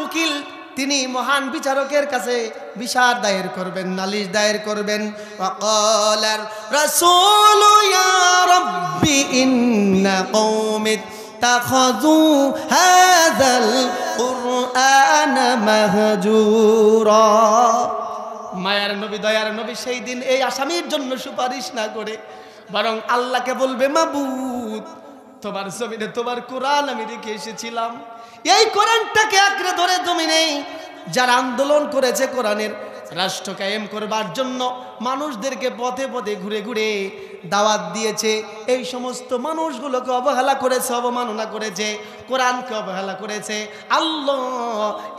উকিল, তিনি মহান বিচারকের কাছে বিচার দায়ের করবেন, নালিশ দায়ের করবেন। ওয়াকালার রাসূলু ইয়া রাব্বি ইন্না কওমি তাখাযু হাযাল কুরআনা মাহজুরা। মায়ার নবী, দয়ার নবী সেই দিন এই আসামির জন্য সুপারিশ না করে বরং আল্লাহকে বলবে, মাবুদ তোমার জমিনে তোমার কোরআন আমি রেখে এসেছিলাম, এই কোরআনটাকে আঁকড়ে ধরে জমিনে যারা আন্দোলন করেছে কোরআনের, রাষ্ট্র কায়েম করবার জন্য মানুষদেরকে পথে পথে ঘুরে ঘুরে দাওয়াত দিয়েছে। এই সমস্ত মানুষগুলোকে অবহেলা করেছে, অবমাননা করেছে, কোরআনকে অবহেলা করেছে। আল্লাহ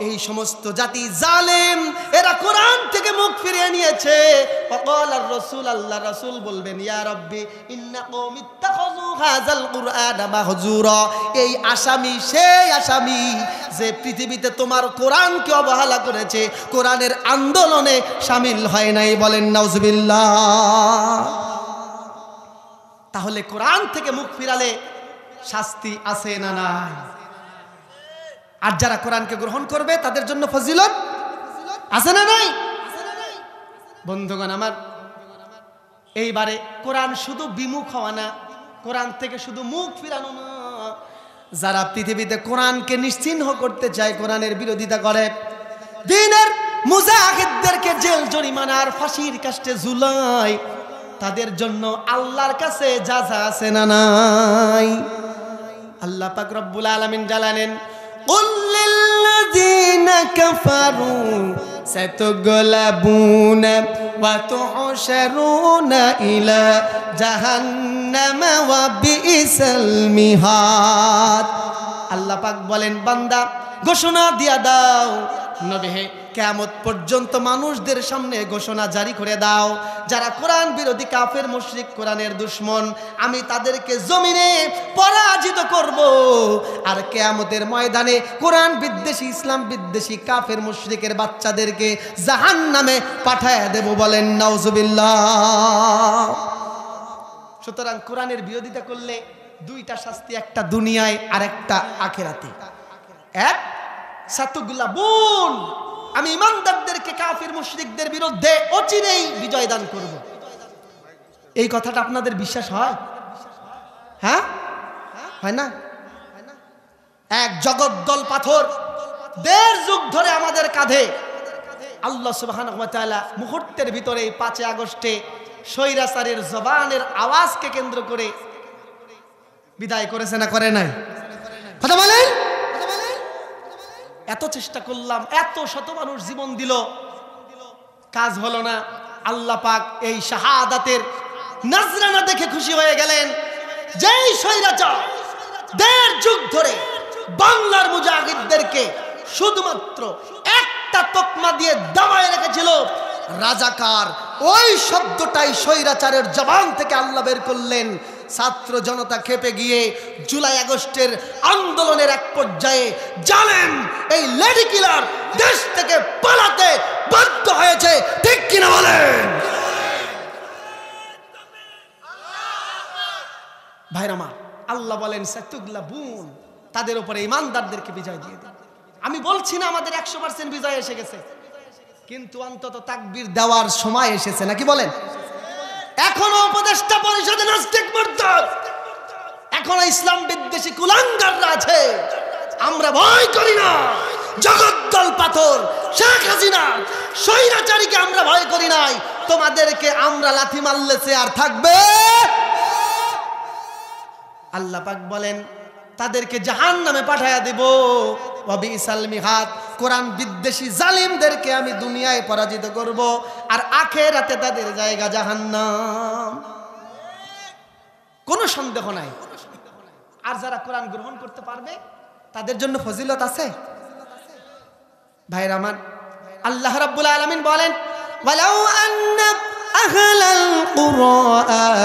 এই সমস্ত জাতি জালেম, এরা কোরআন থেকে মুখ ফিরিয়ে নিয়েছে। ওয়াকালার রাসূল, আল্লাহ রাসূল বলবেন, ইয়া রাব্বি ইন্না কওমি ইত্তাখাযু হাযাল কুরআনা মাহজুরা। এই আসামি সেই আসামি যে পৃথিবীতে তোমার কোরআনকে অবহেলা করেছে, কোরআনের আন্দোলনে শামিল হয় নাই। বলেন নাউজুবিল্লাহ। তাহলে কোরআন থেকে মুখ ফিরালে শাস্তি আছে না নাই? আর যারা কোরআনকে গ্রহণ করবে তাদের জন্য ফজিলত আছে না নাই? বন্ধুগণ আমার, এইবারে কোরআন শুধু বিমুখ হওয়া না, কোরআন থেকে শুধু মুখ ফিরানো না। যারা পৃথিবীতে কোরআনকে নিশ্চিহ্ন করতে চায়, কোরআনের বিরোধিতা করে, দ্বীনের মুজাহিদদেরকে জেল জরিমানার ফাঁসির কাস্টে ঝুলায়, তাদের জন্য আল্লাহর কাছে জাযা আছে না নাই? আল্লাহ পাক রব্বুল আলামিন জানালেন, কুল লিল্লাযীনা কাফারু সাতুগলাবুনা ওয়া তুহশারুনা ইলা জাহান্নামা ওয়া বিইসাল মিহাদ। আল্লাহ পাক বলেন, বান্দা ঘোষণা দিয়া দাও, নবী হে, কিয়ামত পর্যন্ত মানুষদের সামনে ঘোষণা জারি করে দাও, যারা কোরআন বিরোধী কাফের মুশরিক, কোরআনের দুশমন, আমি তাদেরকে জমিনে পরাজিত করব। আর কিয়ামতের ময়দানে কোরআন বিদ্বেষী, ইসলাম বিদ্বেষী কাফের মুশরিকের বাচ্চাদেরকে জাহান্নামে পাঠায় দেব। বলেন নাউজুবিল্লাহ। সুতরাং কোরআনের বিরোধিতা করলে দুইটা শাস্তি, একটা দুনিয়ায় আর একটা আখিরাতে। এক, সাতুগলাবুন, আমি ইমানদারদেরকে কাফির মুশরিকদের বিরুদ্ধে অচিরেই বিজয় দান করব। এই কথাটা আপনাদের বিশ্বাস হয়? হ্যাঁ, হয় না? এক জগদ্দল পাথর ১.৫ যুগ ধরে আমাদের কাঁধে, আল্লাহ সুবহানাহু ওয়া তাআলা মুহূর্তের ভিতরে ৫ আগস্টে স্বৈরাচারের জবানের আওয়াজকে কেন্দ্র করে বিদায় করেছে না করে নাই? কথা বলেন। এত চেষ্টা করলাম, এত শত মানুষ জীবন দিল, কাজ হলো না। আল্লাহ পাক এই শাহাদাতের নজরানা দেখে খুশি হয়ে গেলেন। যেই স্বৈরাচার ১.৫ যুগ ধরে বাংলার মুজাহিদদেরকে শুধুমাত্র একটা তকমা দিয়ে দাবায় রেখেছিল, রাজাকার, ওই শব্দটাই স্বৈরাচারের জবান থেকে আল্লাহ বের করলেন। ছাত্র জনতা খেপে গিয়ে জুলাই আগস্টের আন্দোলনের এক পর্যায়ে জালেম এই লেডি কিলার দেশ থেকে পালাতে বাধ্য হয়েছে। ঠিক কিনা বলেন ভাইরা আমার? আল্লাহ বলেন, সাতুগলাবুন, তাদের উপরে ইমানদারদেরকে বিজয় দিয়ে দেন। আমি বলছি না আমাদের ১০০% বিজয় এসে গেছে, কিন্তু অন্তত তাকবীর দেওয়ার সময় এসেছে, নাকি বলেন? এখনো উপদেষ্টা পরিষদে নাস্তিক মুরতাদ, এখনো ইসলাম বিদ্বেষী কুলাঙ্গাররা আছে। আমরা ভয় করি না। জগদ্দল পাথর শেখ হাসিনা স্বৈরাচারীকে আমরা ভয় করি নাই। তোমাদেরকে আমরা লাথি মারলেছে আর থাকবে? আল্লাহ পাক বলেন, তাদেরকে জাহান্নামে পাঠায়া দেব। ওয়া বিইসাল মিহাদ, কোরআন বিদ্বেষী জালিমদেরকে আমি দুনিয়ায় পরাজিত করব, আর আখিরাতে তাদের জায়গা জাহান্নাম। কোনো সন্দেহ নাই। আর যারা কোরআন গ্রহণ করতে পারবে তাদের জন্য ফজিলত আছে। ভাইরা আমার, আল্লাহ রাব্বুল আলামিন বলেন, ওয়ালাউ আন্না আহলাল কুরা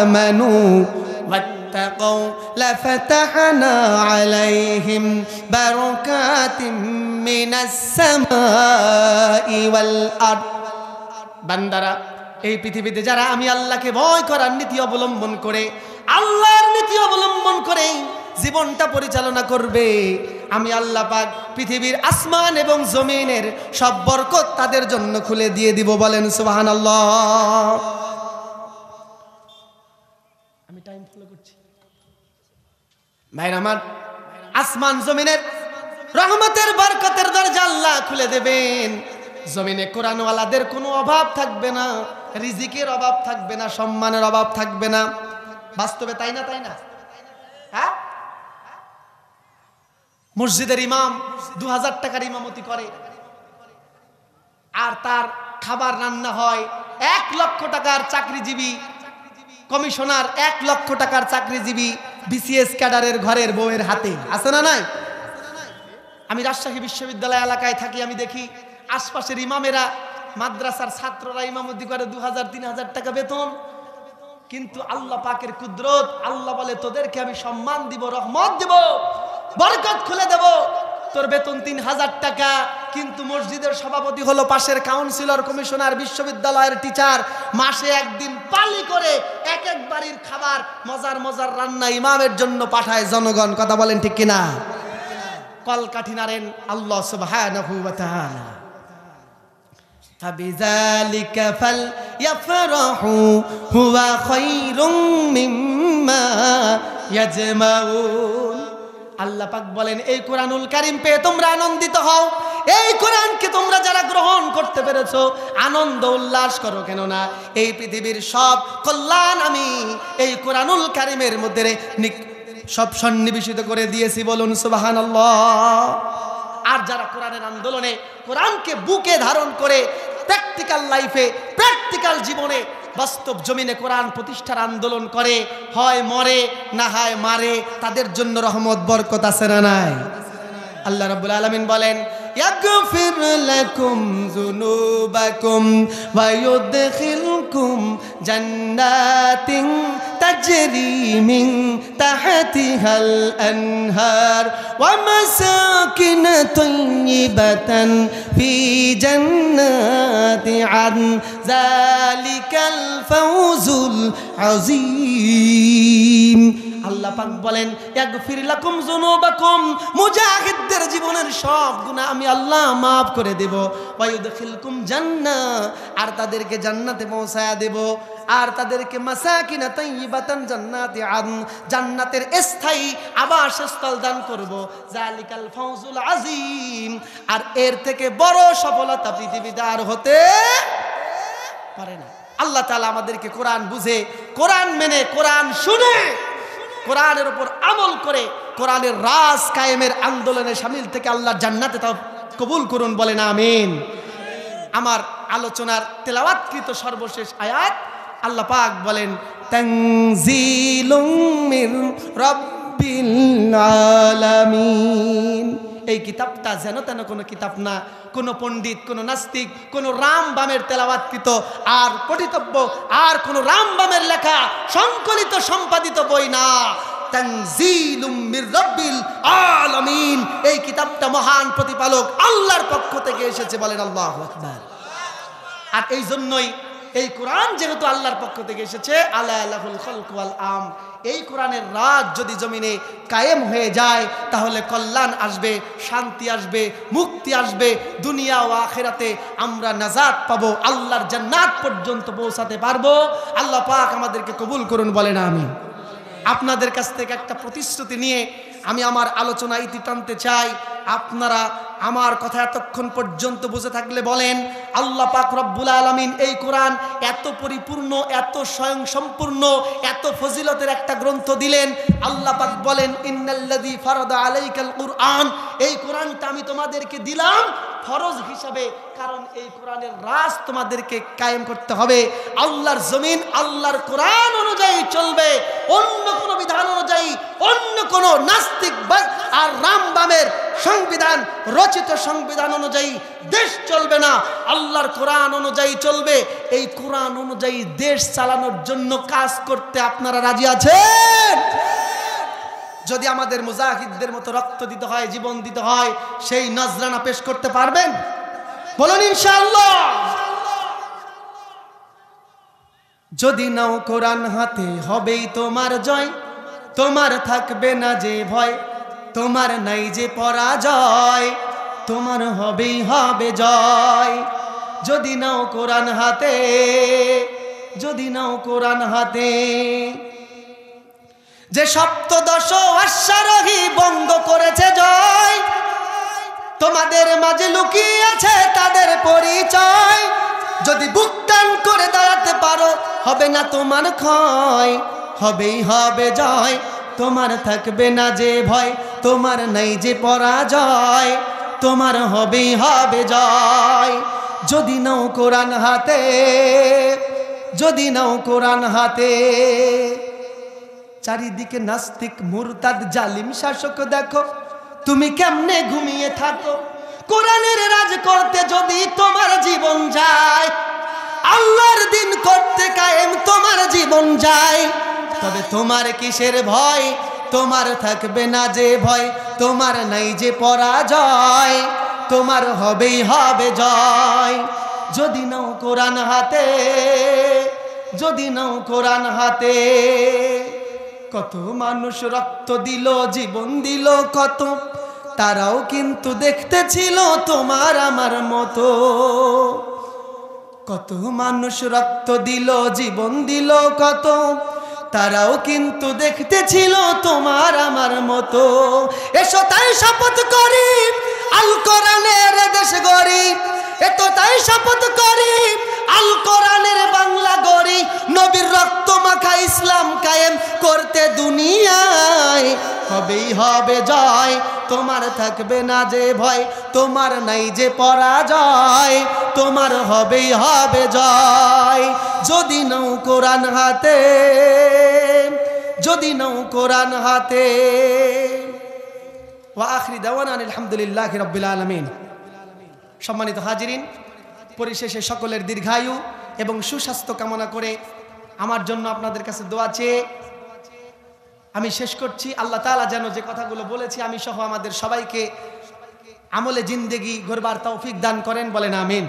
আমানু واتقوا لفتحنا عليهم بركات من السماء والأرض। বান্দারা, এই পৃথিবীতে যারা আমি আল্লাহকে ভয় করার নীতি অবলম্বন করে, আল্লাহর নীতি অবলম্বন করে জীবনটা পরিচালনা করবে, আমি আল্লাহ পাক পৃথিবীর আসমান এবং জমিনের সব বরকত তাদের জন্য খুলে দিয়ে দিব। বলেন সুবহানাল্লাহ। আমি টাইম ফলো করছি ভাইরা আমার। আসমান জমিনের রহমতের বরকতের দরজা আল্লাহ খুলে দেবেন। জমিনে কোরআনওয়ালাদের কোনো অভাব থাকবে না, রিজিকের অভাব থাকবে না, সম্মানের অভাব থাকবে না। বাস্তবে তাই না? তাই না? হ্যাঁ, মসজিদের ইমাম ২০০০ টাকার ইমামতি করে, আর তার খাবার রান্না হয়, 1 লক্ষ টাকার চাকরিজীবী কমিশনার, 1 লক্ষ টাকার চাকরিজীবী বিসিএস ক্যাডারের ঘরের বউয়ের হাতে, আছে না নাই? আমি রাজশাহী বিশ্ববিদ্যালয় এলাকায় থাকি, আমি দেখি আশপাশের ইমামেরা, মাদ্রাসার ছাত্ররা ইমামতি করে 2000-3000 টাকা বেতন। কিন্তু আল্লাহ পাকের কুদরত, আল্লাহ বলে তোদেরকে আমি সম্মান দিব, রহমত দিব, বরকত খুলে দেব। তোর বেতন 3000 টাকা, কিন্তু মসজিদের সভাপতি হলো পাশের কাউন্সিলর, কমিশনার, বিশ্ববিদ্যালয়ের টিচার, মাসে একদিন পালি করে এক এক বাড়ির খাবার মজার মজার রান্না ইমামের জন্য পাঠায় জনগণ। কথা বলেন ঠিক কিনা? কলকাঠি নাড়েন আল্লাহ সুবহানাহু ওয়া তাআলা। ফাবিযালিকা ফালইফরাহু হুয়া খায়রুম মিম্মা ইয়াজমাউন। আল্লাহ পাক বলেন এই কোরআনুল কারীম পেয়ে তোমরা আনন্দিত হও। এই কোরআনকে তোমরা যারা গ্রহণ করতে পেরেছো আনন্দ উল্লাস করো, কেননা এই পৃথিবীর সব কল্যাণ আমি এই কোরআনুল কারীমের মধ্যে সব সন্নিবেশিত করে দিয়েছি। বলুন সুবহানাল্লাহ। আর যারা কোরআনের আন্দোলনে কোরআনকে বুকে ধারণ করে প্র্যাকটিক্যাল লাইফে, প্র্যাকটিক্যাল জীবনে, বাস্তব জমিনে কোরআন প্রতিষ্ঠার আন্দোলন করে, হয় মরে না হয় মারে, তাদের জন্য রহমত বরকত আছে না নাই? আল্লাহ রাব্বুল আলামিন বলেন ইয়াগফির লাকুম যুনুবাকুম ওয়া ইউদখিলকুম জান্নাতিন তাজরি মিন তাহতিহাল আনহার ওয়া মাসাকিন তাইয়িবাতান ফি জান্নাতি আদন যালিকাল ফাওজুল আযীম। আল্লাহ পাক বলেন ইয়াগফির লাকুম যুনুবাকুম, মুজাহিদদের জীবনের সব গুনাহ আমি আল্লাহ মাফ করে দেব। ওয়া ইউদখিলকুম জান্নাহ, আর তাদেরকে জান্নাতে পৌঁছায়া দেব। আর তাদেরকে মাসাকিন তাইয়িবাতান জান্নাতি আদন, জান্নাতের স্থায়ী আবাসস্থল দান করব। যালিকাল ফাওজুল আযীম, আর এর থেকে বড় সফলতা পৃথিবীতে আর হতে পারে না। আল্লাহ তাআলা আমাদেরকে কোরআন বুঝে, কোরআন মেনে, কোরআন শুনে, কোরআনের উপর আমল করে কোরআনের রাজ কায়েমের আন্দোলনে শামিল থেকে আল্লাহর জান্নাতে তাও কবুল করুন, বলেন আমিন। আমার আলোচনার তেলাওয়াতকৃত সর্বশেষ আয়াত আল্লাহ পাক বলেন তানজিলুম মির রাব্বিল আলামিন। এই কিতাবটা যেন তেন কোনো কিতাব না, কোনো পণ্ডিত, কোনো নাস্তিক, কোনো রামবামের তেলাওয়াতকৃত আর পঠিতব্য আর কোনো রামবামের লেখা সংকলিত সম্পাদিত বই না। তানজিলুম মির রাব্বিল আলামিন, এই কিতাবটা মহান প্রতিপালক আল্লাহর পক্ষ থেকে এসেছে, বলেন আল্লাহু আকবার। আর এই জন্যই এই কোরআন যেহেতু আল্লাহর পক্ষ থেকে এসেছে, আলা লাহুল খালকু ওয়াল আম, এই কোরআনের রাজ যদি জমিনে কায়েম হয়ে যায় তাহলে কল্যাণ আসবে, শান্তি আসবে, মুক্তি আসবে, দুনিয়া ও আখিরাতে আমরা নাজাত পাবো, আল্লাহর জান্নাত পর্যন্ত পৌঁছাতে পারবো। আল্লাহ পাক আমাদেরকে কবুল করুন, বলেন আমিন। আপনাদের কাছ থেকে একটা প্রতিশ্রুতি নিয়ে আমি আমার আলোচনা ইতি টানতে চাই। আপনারা আমার কথা এতক্ষণ পর্যন্ত বুঝে থাকলে বলেন আল্লাহ পাক রব্বুল আলামিন এই কোরআন এত পরিপূর্ণ, এত স্বয়ং সম্পূর্ণ, এত ফজিলতের একটা গ্রন্থ দিলেন। আল্লাহ পাক বলেন ইন্নাল্লাযী ফারাদা আলাইকাল কুরআন, এই কোরআনটা আমি তোমাদেরকে দিলাম ফরজ হিসাবে, কারণ এই কোরআনের রাজ তোমাদেরকে কায়েম করতে হবে। আল্লাহর জমিন আল্লাহর কোরআন অনুযায়ী চলবে, অন্য কোনো বিধান অনুযায়ী, অন্য কোনো নাস্তিক আর রামবামের সংবিধান, রচিত সংবিধান অনুযায়ী দেশ চলবে না, আল্লাহর কোরআন অনুযায়ী চলবে। এই কোরআন অনুযায়ী দেশ চালানোর জন্য কাজ করতে আপনারা রাজি আছেন? যদি আমাদের মুজাহিদদের মতো রক্ত দিতে হয়, জীবন দিতে হয়, সেই নজরানা পেশ করতে পারবেন? বলুন ইনশাআল্লাহ। যদি নাও কোরআন হাতে হবেই তোমার জয়, তোমার থাকবে না যে ভয়, তোমার নাই যে পরাজয়, তোমার হবেই হবে জয়। যদি নাও কোরআন হাতে, যদি নাও কোরআন হাতে। যে সপ্তদশ অশ্বারোহী বন্ধ করেছে জয়, তোমাদের মাঝে লুকিয়ে আছে তাদের পরিচয়। যদি বুক টান করে দাঁড়াতে পারো হবে না তোমার ক্ষয়, হবেই হবে জয়, তোমার থাকবে না যে ভয়, তোমার নাই যে পরাজয়, তোমার হবেই হবে জয়। যদি নাও কোরআন হাতে, যদি নাও কোরআন হাতে। চারিদিকে নাস্তিক মুরতাদ জালিম শাসক, দেখো তুমি কেমনে ঘুমিয়ে থাকো। কোরআনের রাজ করতে যদি তোমার জীবন যায়, আল্লাহর দিন করতে কায়েম তোমার জীবন যায়, তবে তোমার কিসের ভয়? তোমার থাকবে না যে ভয়, তোমার নাই যে পরাজয়, তোমার হবেই হবে জয়। যদি নাও কোরআন হাতে, যদি নাও কোরআন হাতে। কত মানুষ রক্ত দিল, জীবন দিল কত, তারাও কিন্তু দেখতে ছিল তোমার আমার মতো। কত মানুষ রক্ত দিল, জীবন দিল কত, তারাও কিন্তু দেখতে ছিল তোমার আমার মতো। এসো তাই শপথ করি আল কোরআনের দেশ গড়ি, এতো তাই শপথ করি আল কোরআনের বাংলা গড়ি। নবীর রক্ত মাখা ইসলাম কায়েম করতে দুনিয়ায় হবেই হবে জয়, তোমার থাকবে না যে ভয়, তোমার নাই যে পরাজয়, তোমার হবেই হবে জয়। যদি নাও কোরআন হাতে, যদি নাও কোরআন হাতে। ওয়া আখিরি দাওয়ানা আলহামদুলিল্লাহি রাব্বিল আলামিন। সম্মানিত হাজিরিন, পরিশেষে সকলের দীর্ঘায়ু এবং সুস্বাস্থ্য কামনা করে আমার জন্য আপনাদের কাছে দোয়া চেয়ে আমি শেষ করছি। আল্লাহ তাআলা যেন যে কথাগুলো বলেছি আমি সহ আমাদের সবাইকে আমলে জিন্দেগি গড়বার তৌফিক দান করেন, বলেন আমিন।